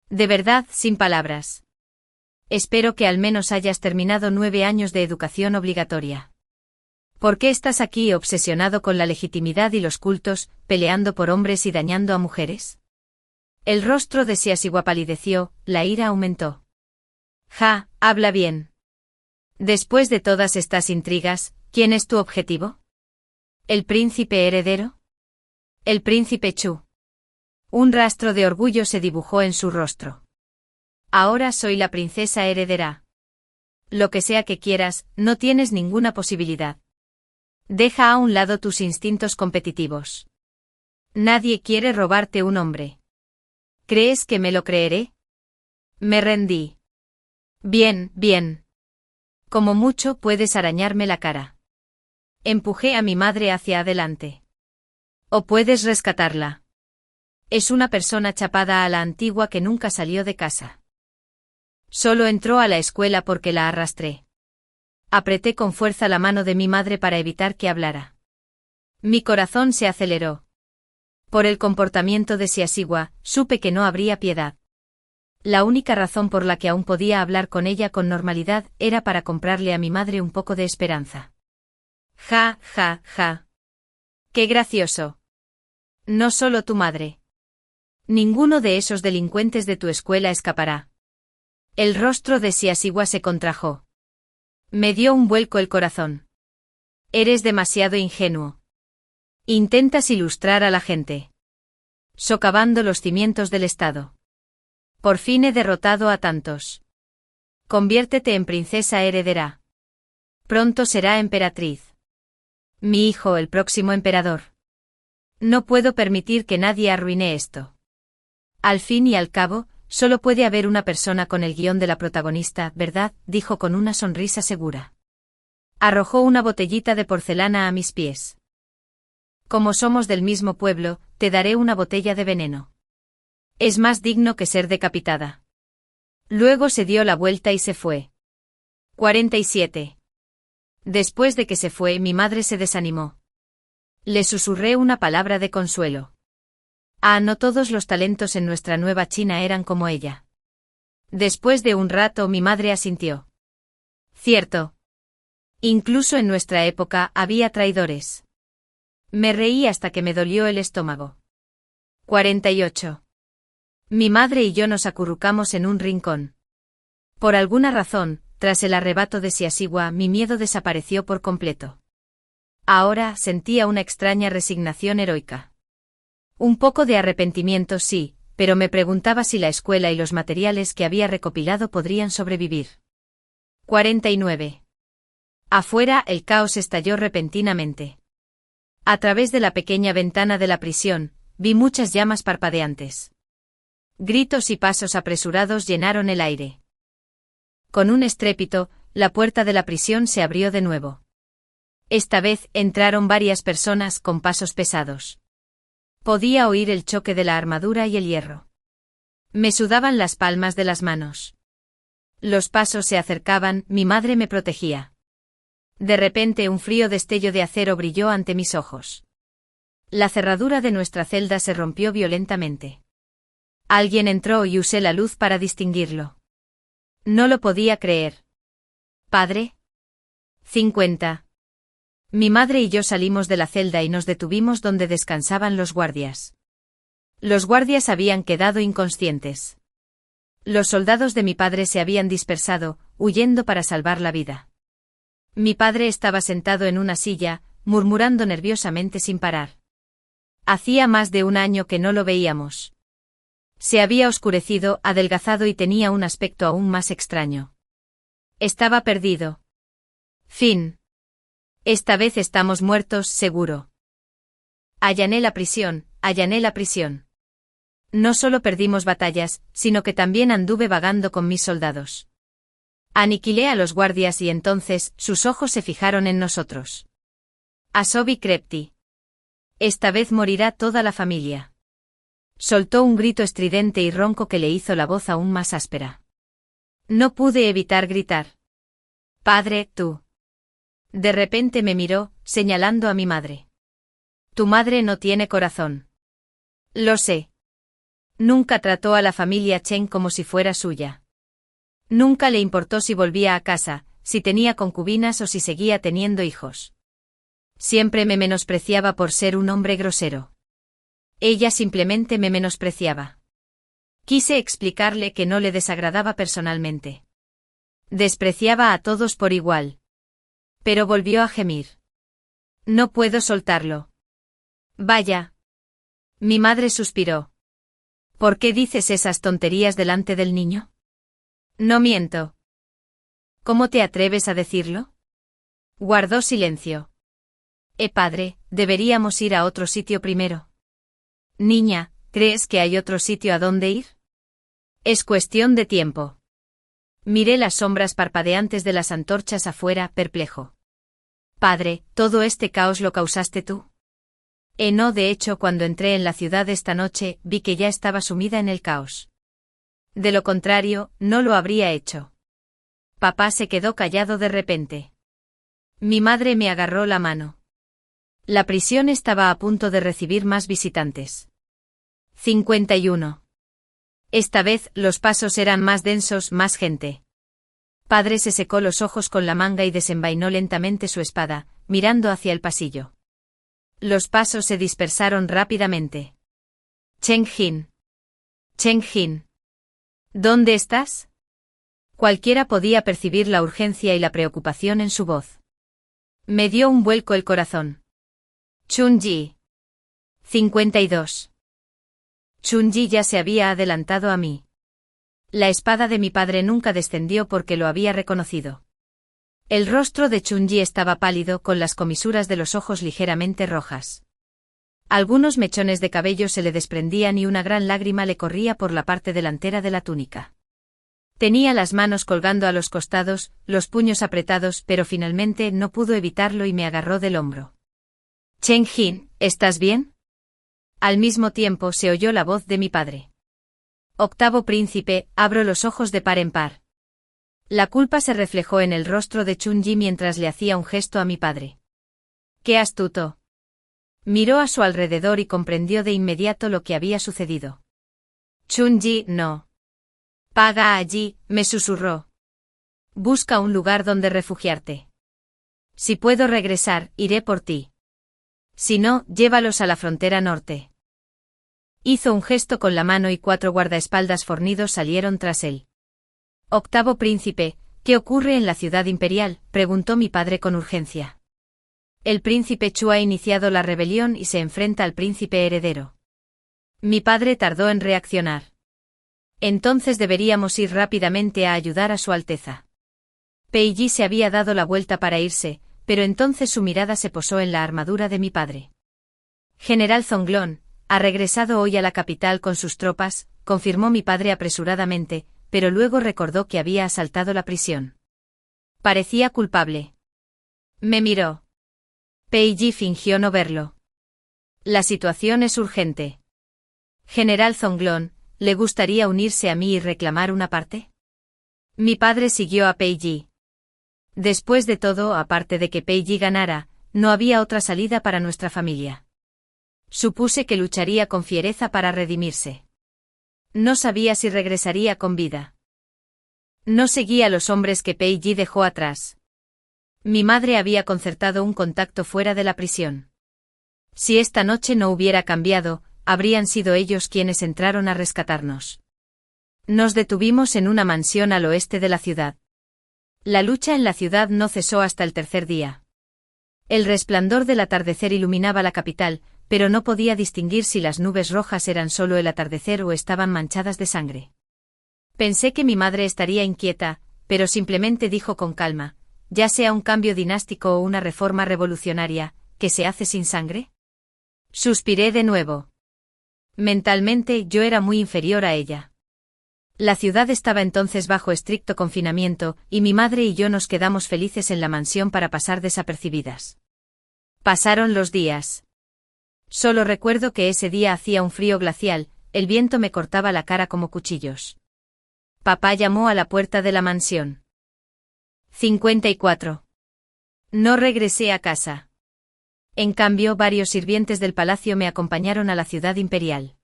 Speaker 1: De verdad, sin palabras. Espero que al menos hayas terminado 9 años de educación obligatoria. ¿Por qué estás aquí obsesionado con la legitimidad y los cultos, peleando por hombres y dañando a mujeres? El rostro de Siasigua palideció, la ira aumentó. Ja, habla bien. Después de todas estas intrigas, ¿quién es tu objetivo? ¿El príncipe heredero? El príncipe Chu. Un rastro de orgullo se dibujó en su rostro. Ahora soy la princesa heredera. Lo que sea que quieras, no tienes ninguna posibilidad. Deja a un lado tus instintos competitivos. Nadie quiere robarte un hombre. ¿Crees que me lo creeré? Me rendí. Bien, bien. Como mucho puedes arañarme la cara. Empujé a mi madre hacia adelante. O puedes rescatarla. Es una persona chapada a la antigua que nunca salió de casa. Solo entró a la escuela porque la arrastré. Apreté con fuerza la mano de mi madre para evitar que hablara. Mi corazón se aceleró. Por el comportamiento de Siasigua, supe que no habría piedad. La única razón por la que aún podía hablar con ella con normalidad era para comprarle a mi madre un poco de esperanza. Ja, ja, ja. ¡Qué gracioso! No solo tu madre. Ninguno de esos delincuentes de tu escuela escapará. El rostro de Siasigua se contrajo. Me dio un vuelco el corazón. Eres demasiado ingenuo. Intentas ilustrar a la gente. Socavando los cimientos del Estado. Por fin he derrotado a tantos. Conviértete en princesa heredera. Pronto será emperatriz. Mi hijo, el próximo emperador. No puedo permitir que nadie arruine esto. Al fin y al cabo, solo puede haber una persona con el guión de la protagonista, ¿verdad?, dijo con una sonrisa segura. Arrojó una botellita de porcelana a mis pies. Como somos del mismo pueblo, te daré una botella de veneno. Es más digno que ser decapitada. Luego se dio la vuelta y se fue. 47. Después de que se fue, mi madre se desanimó. Le susurré una palabra de consuelo. Ah, no todos los talentos en nuestra nueva China eran como ella. Después de un rato mi madre asintió. Cierto. Incluso en nuestra época había traidores. Me reí hasta que me dolió el estómago. 48. Mi madre y yo nos acurrucamos en un rincón. Por alguna razón, tras el arrebato de Siasigua, mi miedo desapareció por completo. Ahora sentía una extraña resignación heroica. Un poco de arrepentimiento sí, pero me preguntaba si la escuela y los materiales que había recopilado podrían sobrevivir. 49. Afuera el caos estalló repentinamente. A través de la pequeña ventana de la prisión, vi muchas llamas parpadeantes. Gritos y pasos apresurados llenaron el aire. Con un estrépito, la puerta de la prisión se abrió de nuevo. Esta vez entraron varias personas con pasos pesados. Podía oír el choque de la armadura y el hierro. Me sudaban las palmas de las manos. Los pasos se acercaban, mi madre me protegía. De repente un frío destello de acero brilló ante mis ojos. La cerradura de nuestra celda se rompió violentamente. Alguien entró y usé la luz para distinguirlo. No lo podía creer. ¿Padre? 50. Mi madre y yo salimos de la celda y nos detuvimos donde descansaban los guardias. Los guardias habían quedado inconscientes. Los soldados de mi padre se habían dispersado, huyendo para salvar la vida. Mi padre estaba sentado en una silla, murmurando nerviosamente sin parar. Hacía más de un año que no lo veíamos. Se había oscurecido, adelgazado y tenía un aspecto aún más extraño. Estaba perdido. Fin. Esta vez estamos muertos, seguro. Allané la prisión, allané la prisión. No solo perdimos batallas, sino que también anduve vagando con mis soldados. Aniquilé a los guardias y entonces sus ojos se fijaron en nosotros. Asobi Krepti. Esta vez morirá toda la familia. Soltó un grito estridente y ronco que le hizo la voz aún más áspera. No pude evitar gritar. Padre, tú. De repente me miró, señalando a mi madre. Tu madre no tiene corazón. Lo sé. Nunca trató a la familia Chen como si fuera suya. Nunca le importó si volvía a casa, si tenía concubinas o si seguía teniendo hijos. Siempre me menospreciaba por ser un hombre grosero. Ella simplemente me menospreciaba. Quise explicarle que no le desagradaba personalmente. Despreciaba a todos por igual. Pero volvió a gemir. No puedo soltarlo. Vaya. Mi madre suspiró. ¿Por qué dices esas tonterías delante del niño? No miento. ¿Cómo te atreves a decirlo? Guardó silencio. Padre, deberíamos ir a otro sitio primero. Niña, ¿crees que hay otro sitio a dónde ir? Es cuestión de tiempo. Miré las sombras parpadeantes de las antorchas afuera, perplejo. Padre, ¿todo este caos lo causaste tú? No, de hecho, cuando entré en la ciudad esta noche, vi que ya estaba sumida en el caos. De lo contrario, no lo habría hecho. Papá se quedó callado de repente. Mi madre me agarró la mano. La prisión estaba a punto de recibir más visitantes. 51. Esta vez, los pasos eran más densos, más gente. Padre se secó los ojos con la manga y desenvainó lentamente su espada, mirando hacia el pasillo. Los pasos se dispersaron rápidamente. Cheng Jin. Cheng Jin. ¿Dónde estás? Cualquiera podía percibir la urgencia y la preocupación en su voz. Me dio un vuelco el corazón. Chun-Ji. 52. Chun-Ji ya se había adelantado a mí. La espada de mi padre nunca descendió porque lo había reconocido. El rostro de Chun-Ji estaba pálido, con las comisuras de los ojos ligeramente rojas. Algunos mechones de cabello se le desprendían y una gran lágrima le corría por la parte delantera de la túnica. Tenía las manos colgando a los costados, los puños apretados, pero finalmente no pudo evitarlo y me agarró del hombro. Cheng Jin, ¿estás bien? Al mismo tiempo se oyó la voz de mi padre. Octavo príncipe, abro los ojos de par en par. La culpa se reflejó en el rostro de Chun-Ji mientras le hacía un gesto a mi padre. ¡Qué astuto! Miró a su alrededor y comprendió de inmediato lo que había sucedido. Chun-Ji, no. Paga allí, me susurró. Busca un lugar donde refugiarte. Si puedo regresar, iré por ti. Si no, llévalos a la frontera norte. Hizo un gesto con la mano y 4 guardaespaldas fornidos salieron tras él. Octavo príncipe, ¿qué ocurre en la ciudad imperial?, preguntó mi padre con urgencia. El príncipe Chu ha iniciado la rebelión y se enfrenta al príncipe heredero. Mi padre tardó en reaccionar. Entonces deberíamos ir rápidamente a ayudar a Su Alteza. Pei Yi se había dado la vuelta para irse, pero entonces su mirada se posó en la armadura de mi padre. General Zonglong ha regresado hoy a la capital con sus tropas, confirmó mi padre apresuradamente, pero luego recordó que había asaltado la prisión. Parecía culpable. Me miró. Pei Yi fingió no verlo. La situación es urgente. General Zonglong, ¿le gustaría unirse a mí y reclamar una parte? Mi padre siguió a Pei Yi. Después de todo, aparte de que Pei Yi ganara, no había otra salida para nuestra familia. Supuse que lucharía con fiereza para redimirse. No sabía si regresaría con vida. No seguía a los hombres que Pei Yi dejó atrás. Mi madre había concertado un contacto fuera de la prisión. Si esta noche no hubiera cambiado, habrían sido ellos quienes entraron a rescatarnos. Nos detuvimos en una mansión al oeste de la ciudad. La lucha en la ciudad no cesó hasta el tercer día. El resplandor del atardecer iluminaba la capital, pero no podía distinguir si las nubes rojas eran solo el atardecer o estaban manchadas de sangre. Pensé que mi madre estaría inquieta, pero simplemente dijo con calma, ya sea un cambio dinástico o una reforma revolucionaria, ¿qué se hace sin sangre? Suspiré de nuevo. Mentalmente yo era muy inferior a ella. La ciudad estaba entonces bajo estricto confinamiento, y mi madre y yo nos quedamos felices en la mansión para pasar desapercibidas. Pasaron los días. Solo recuerdo que ese día hacía un frío glacial, el viento me cortaba la cara como cuchillos. Papá llamó a la puerta de la mansión. 54. No regresé a casa. En cambio, varios sirvientes del palacio me acompañaron a la ciudad imperial.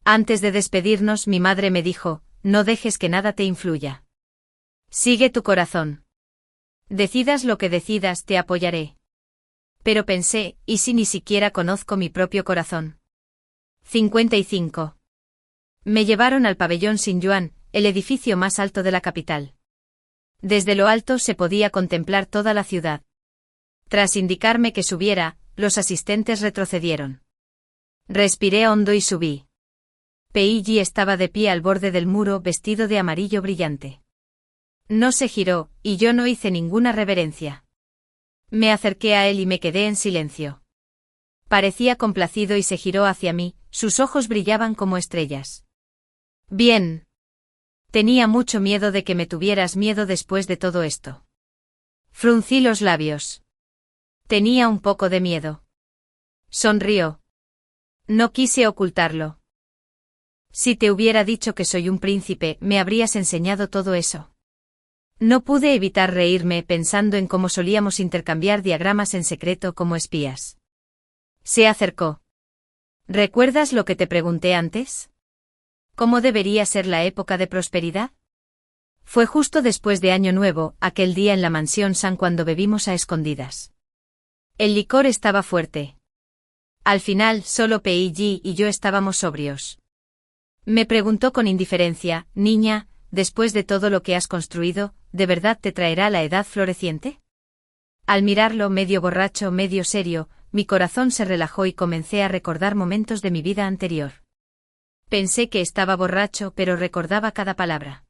Speaker 1: Antes de despedirnos, mi madre me dijo, no dejes que nada te influya. Sigue tu corazón. Decidas lo que decidas, te apoyaré. Pero pensé, ¿y si ni siquiera conozco mi propio corazón? 55. Me llevaron al pabellón Xingyuan, el edificio más alto de la capital. Desde lo alto se podía contemplar toda la ciudad. Tras indicarme que subiera, los asistentes retrocedieron. Respiré hondo y subí. Pei Yi estaba de pie al borde del muro vestido de amarillo brillante. No se giró, y yo no hice ninguna reverencia. Me acerqué a él y me quedé en silencio. Parecía complacido y se giró hacia mí, sus ojos brillaban como estrellas. Bien. Tenía mucho miedo de que me tuvieras miedo después de todo esto. Fruncí los labios. Tenía un poco de miedo. Sonrió. No quise ocultarlo. Si te hubiera dicho que soy un príncipe, me habrías enseñado todo eso. No pude evitar reírme pensando en cómo solíamos intercambiar diagramas en secreto como espías. Se acercó. ¿Recuerdas lo que te pregunté antes? ¿Cómo debería ser la época de prosperidad? Fue justo después de Año Nuevo, aquel día en la mansión San cuando bebimos a escondidas. El licor estaba fuerte. Al final, solo Pei Yi y yo estábamos sobrios. Me preguntó con indiferencia, niña, después de todo lo que has construido, ¿de verdad te traerá la edad floreciente? Al mirarlo medio borracho, medio serio, mi corazón se relajó y comencé a recordar momentos de mi vida anterior. Pensé que estaba borracho, pero recordaba cada palabra.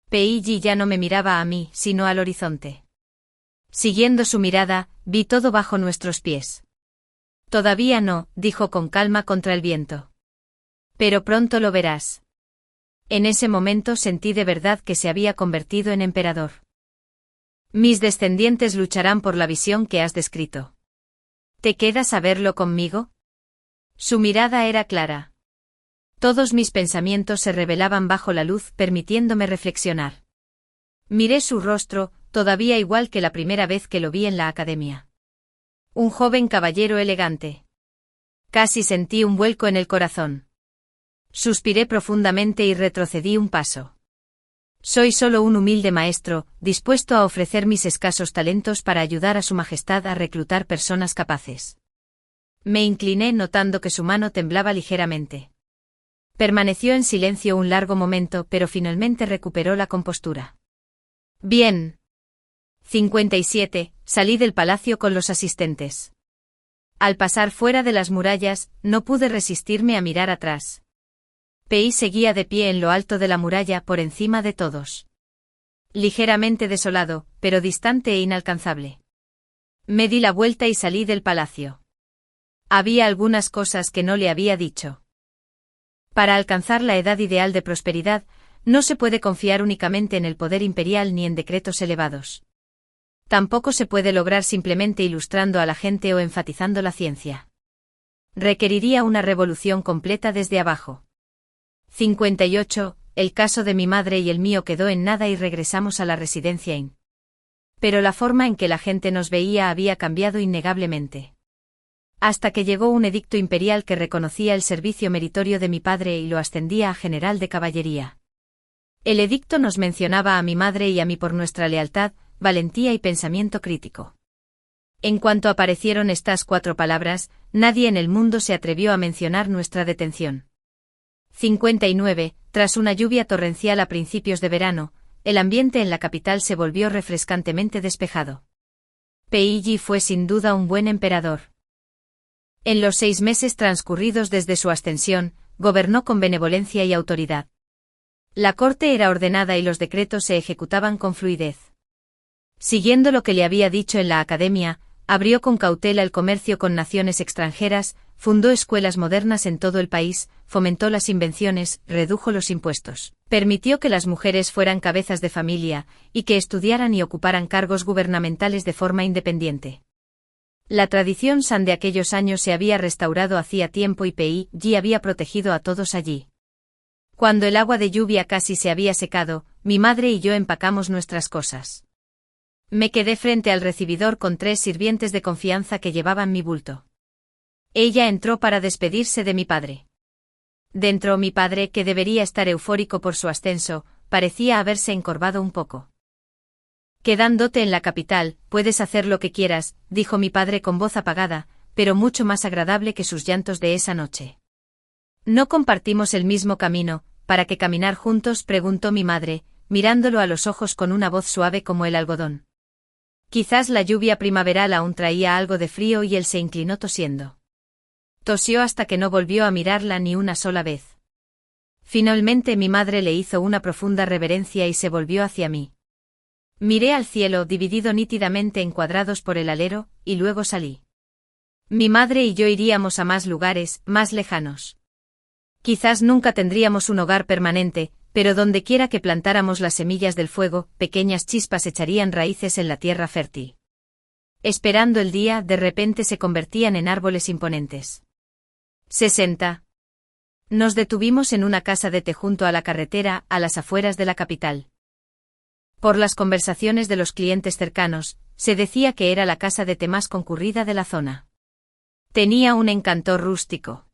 Speaker 1: Pei Yi ya no me miraba a mí, sino al horizonte. Siguiendo su mirada, vi todo bajo nuestros pies. Todavía no, dijo con calma contra el viento. Pero pronto lo verás. En ese momento sentí de verdad que se había convertido en emperador. Mis descendientes lucharán por la visión que has descrito. ¿Te quedas a verlo conmigo? Su mirada era clara. Todos mis pensamientos se revelaban bajo la luz, permitiéndome reflexionar. Miré su rostro, todavía igual que la primera vez que lo vi en la academia. Un joven caballero elegante. Casi sentí un vuelco en el corazón. Suspiré profundamente y retrocedí un paso. Soy solo un humilde maestro, dispuesto a ofrecer mis escasos talentos para ayudar a Su Majestad a reclutar personas capaces. Me incliné notando que su mano temblaba ligeramente. Permaneció en silencio un largo momento, pero finalmente recuperó la compostura. Bien. 57. Salí del palacio con los asistentes. Al pasar fuera de las murallas, no pude resistirme a mirar atrás. Pei seguía de pie en lo alto de la muralla por encima de todos. Ligeramente desolado, pero distante e inalcanzable. Me di la vuelta y salí del palacio. Había algunas cosas que no le había dicho. Para alcanzar la edad ideal de prosperidad, no se puede confiar únicamente en el poder imperial ni en decretos elevados. Tampoco se puede lograr simplemente ilustrando a la gente o enfatizando la ciencia. Requeriría una revolución completa desde abajo. 58. El caso de mi madre y el mío quedó en nada y regresamos a la residencia Inn. Pero la forma en que la gente nos veía había cambiado innegablemente. Hasta que llegó un edicto imperial que reconocía el servicio meritorio de mi padre y lo ascendía a general de caballería. El edicto nos mencionaba a mi madre y a mí por nuestra lealtad, valentía y pensamiento crítico. En cuanto aparecieron estas 4 palabras, nadie en el mundo se atrevió a mencionar nuestra detención. 59. Tras una lluvia torrencial a principios de verano, el ambiente en la capital se volvió refrescantemente despejado. Peiji fue sin duda un buen emperador. En los 6 meses transcurridos desde su ascensión, gobernó con benevolencia y autoridad. La corte era ordenada y los decretos se ejecutaban con fluidez. Siguiendo lo que le había dicho en la academia, abrió con cautela el comercio con naciones extranjeras, fundó escuelas modernas en todo el país, fomentó las invenciones, redujo los impuestos, permitió que las mujeres fueran cabezas de familia, y que estudiaran y ocuparan cargos gubernamentales de forma independiente. La tradición San de aquellos años se había restaurado hacía tiempo y Peiji había protegido a todos allí. Cuando el agua de lluvia casi se había secado, mi madre y yo empacamos nuestras cosas. Me quedé frente al recibidor con 3 sirvientes de confianza que llevaban mi bulto. Ella entró para despedirse de mi padre. Dentro mi padre, que debería estar eufórico por su ascenso, parecía haberse encorvado un poco. Quedándote en la capital, puedes hacer lo que quieras, dijo mi padre con voz apagada, pero mucho más agradable que sus llantos de esa noche. ¿No compartimos el mismo camino, para qué caminar juntos?, preguntó mi madre, mirándolo a los ojos con una voz suave como el algodón. Quizás la lluvia primaveral aún traía algo de frío y él se inclinó tosiendo. Tosió hasta que no volvió a mirarla ni una sola vez. Finalmente mi madre le hizo una profunda reverencia y se volvió hacia mí. Miré al cielo dividido nítidamente en cuadrados por el alero, y luego salí. Mi madre y yo iríamos a más lugares, más lejanos. Quizás nunca tendríamos un hogar permanente, pero dondequiera que plantáramos las semillas del fuego, pequeñas chispas echarían raíces en la tierra fértil. Esperando el día, de repente se convertían en árboles imponentes. 60. Nos detuvimos en una casa de té junto a la carretera, a las afueras de la capital. Por las conversaciones de los clientes cercanos, se decía que era la casa de té más concurrida de la zona. Tenía un encanto rústico.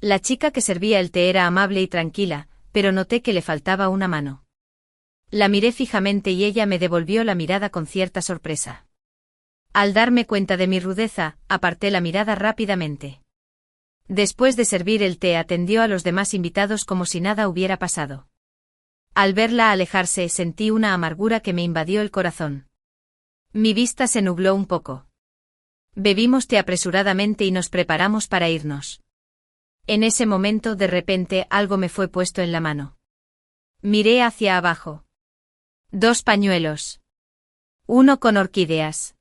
Speaker 1: La chica que servía el té era amable y tranquila, pero noté que le faltaba una mano. La miré fijamente y ella me devolvió la mirada con cierta sorpresa. Al darme cuenta de mi rudeza, aparté la mirada rápidamente. Después de servir el té atendió a los demás invitados como si nada hubiera pasado. Al verla alejarse sentí una amargura que me invadió el corazón. Mi vista se nubló un poco. Bebimos té apresuradamente y nos preparamos para irnos. En ese momento de repente algo me fue puesto en la mano. Miré hacia abajo. 2 pañuelos. Uno con orquídeas.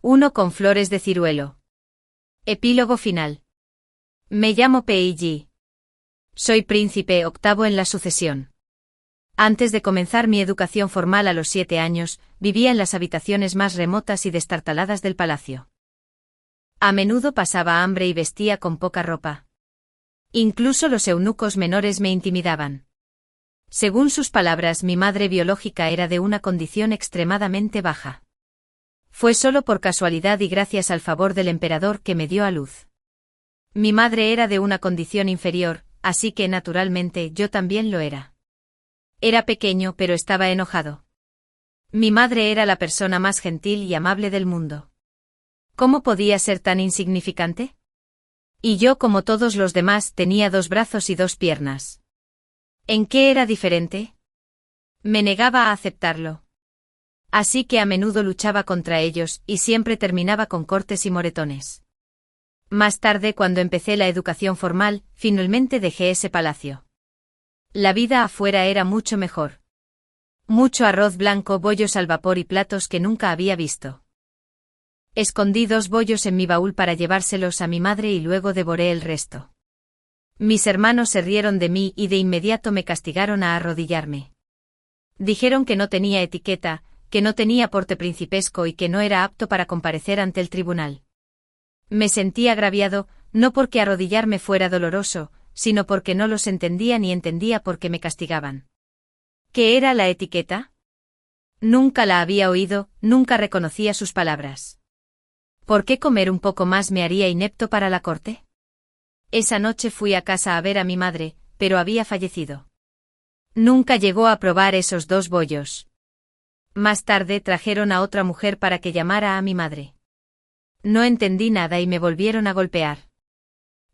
Speaker 1: Uno con flores de ciruelo. Epílogo final. Me llamo Peiji. Soy príncipe octavo en la sucesión. Antes de comenzar mi educación formal a los 7 años, vivía en las habitaciones más remotas y destartaladas del palacio. A menudo pasaba hambre y vestía con poca ropa. Incluso los eunucos menores me intimidaban. Según sus palabras, mi madre biológica era de una condición extremadamente baja. Fue solo por casualidad y gracias al favor del emperador que me dio a luz. Mi madre era de una condición inferior, así que naturalmente yo también lo era. Era pequeño pero estaba enojado. Mi madre era la persona más gentil y amable del mundo. ¿Cómo podía ser tan insignificante? Y yo, como todos los demás, tenía 2 brazos y 2 piernas. ¿En qué era diferente? Me negaba a aceptarlo. Así que a menudo luchaba contra ellos, y siempre terminaba con cortes y moretones. Más tarde, cuando empecé la educación formal, finalmente dejé ese palacio. La vida afuera era mucho mejor. Mucho arroz blanco, bollos al vapor y platos que nunca había visto. Escondí 2 bollos en mi baúl para llevárselos a mi madre y luego devoré el resto. Mis hermanos se rieron de mí y de inmediato me castigaron a arrodillarme. Dijeron que no tenía etiqueta, que no tenía porte principesco y que no era apto para comparecer ante el tribunal. Me sentí agraviado, no porque arrodillarme fuera doloroso, sino porque no los entendía ni entendía por qué me castigaban. ¿Qué era la etiqueta? Nunca la había oído, nunca reconocía sus palabras. ¿Por qué comer un poco más me haría inepto para la corte? Esa noche fui a casa a ver a mi madre, pero había fallecido. Nunca llegó a probar esos 2 bollos. Más tarde trajeron a otra mujer para que llamara a mi madre. No entendí nada y me volvieron a golpear.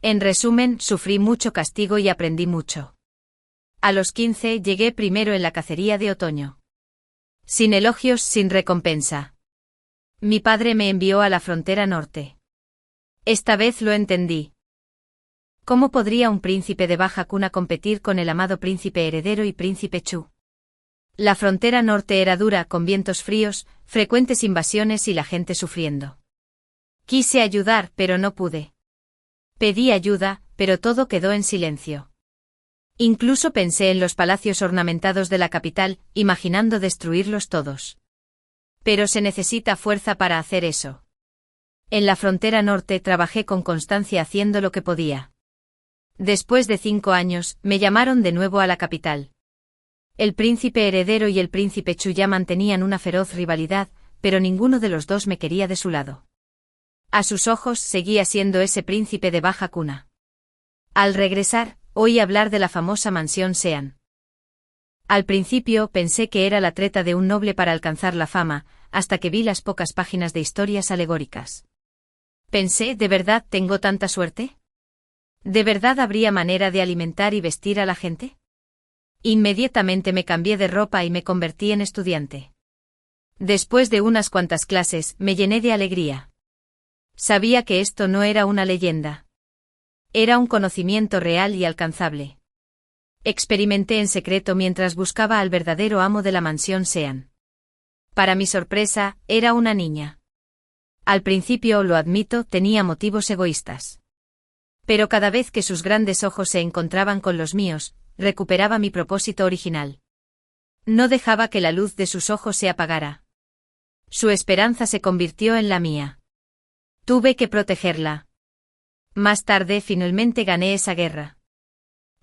Speaker 1: En resumen, sufrí mucho castigo y aprendí mucho. A los 15 llegué primero en la cacería de otoño. Sin elogios, sin recompensa. Mi padre me envió a la frontera norte. Esta vez lo entendí. ¿Cómo podría un príncipe de baja cuna competir con el amado príncipe heredero y príncipe Chu? La frontera norte era dura, con vientos fríos, frecuentes invasiones y la gente sufriendo. Quise ayudar, pero no pude. Pedí ayuda, pero todo quedó en silencio. Incluso pensé en los palacios ornamentados de la capital, imaginando destruirlos todos. Pero se necesita fuerza para hacer eso. En la frontera norte trabajé con constancia haciendo lo que podía. Después de 5 años, me llamaron de nuevo a la capital. El príncipe heredero y el príncipe Chu ya mantenían una feroz rivalidad, pero ninguno de los 2 me quería de su lado. A sus ojos seguía siendo ese príncipe de baja cuna. Al regresar, oí hablar de la famosa mansión Sean. Al principio pensé que era la treta de un noble para alcanzar la fama, hasta que vi las pocas páginas de historias alegóricas. Pensé, ¿de verdad tengo tanta suerte? ¿De verdad habría manera de alimentar y vestir a la gente? Inmediatamente me cambié de ropa y me convertí en estudiante. Después de unas cuantas clases, me llené de alegría. Sabía que esto no era una leyenda. Era un conocimiento real y alcanzable. Experimenté en secreto mientras buscaba al verdadero amo de la mansión Sean. Para mi sorpresa, era una niña. Al principio, lo admito, tenía motivos egoístas. Pero cada vez que sus grandes ojos se encontraban con los míos, recuperaba mi propósito original. No dejaba que la luz de sus ojos se apagara. Su esperanza se convirtió en la mía. Tuve que protegerla. Más tarde finalmente gané esa guerra.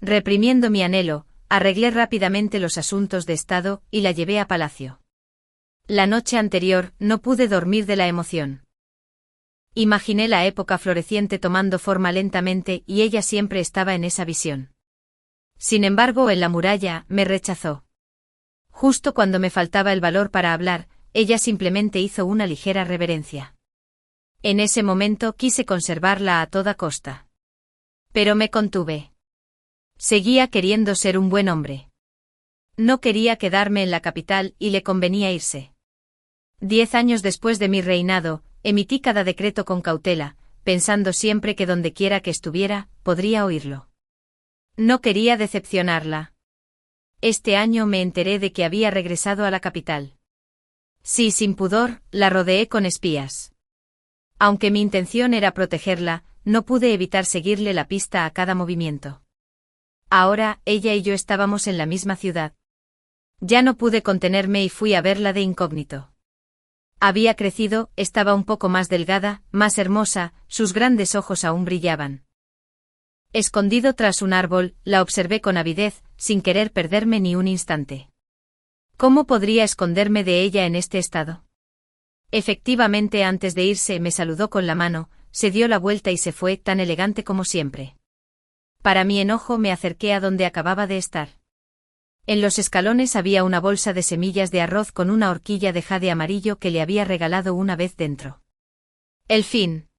Speaker 1: Reprimiendo mi anhelo, arreglé rápidamente los asuntos de Estado y la llevé a palacio. La noche anterior no pude dormir de la emoción. Imaginé la época floreciente tomando forma lentamente y ella siempre estaba en esa visión. Sin embargo, en la muralla, me rechazó. Justo cuando me faltaba el valor para hablar, ella simplemente hizo una ligera reverencia. En ese momento quise conservarla a toda costa. Pero me contuve. Seguía queriendo ser un buen hombre. No quería quedarme en la capital y le convenía irse. 10 años después de mi reinado, emití cada decreto con cautela, pensando siempre que dondequiera que estuviera, podría oírlo. No quería decepcionarla. Este año me enteré de que había regresado a la capital. Sí, sin pudor, la rodeé con espías. Aunque mi intención era protegerla, no pude evitar seguirle la pista a cada movimiento. Ahora, ella y yo estábamos en la misma ciudad. Ya no pude contenerme y fui a verla de incógnito. Había crecido, estaba un poco más delgada, más hermosa, sus grandes ojos aún brillaban. Escondido tras un árbol, la observé con avidez, sin querer perderme ni un instante. ¿Cómo podría esconderme de ella en este estado? Efectivamente, antes de irse me saludó con la mano, se dio la vuelta y se fue, tan elegante como siempre. Para mi enojo me acerqué a donde acababa de estar. En los escalones había una bolsa de semillas de arroz con una horquilla de jade amarillo que le había regalado una vez dentro. El fin.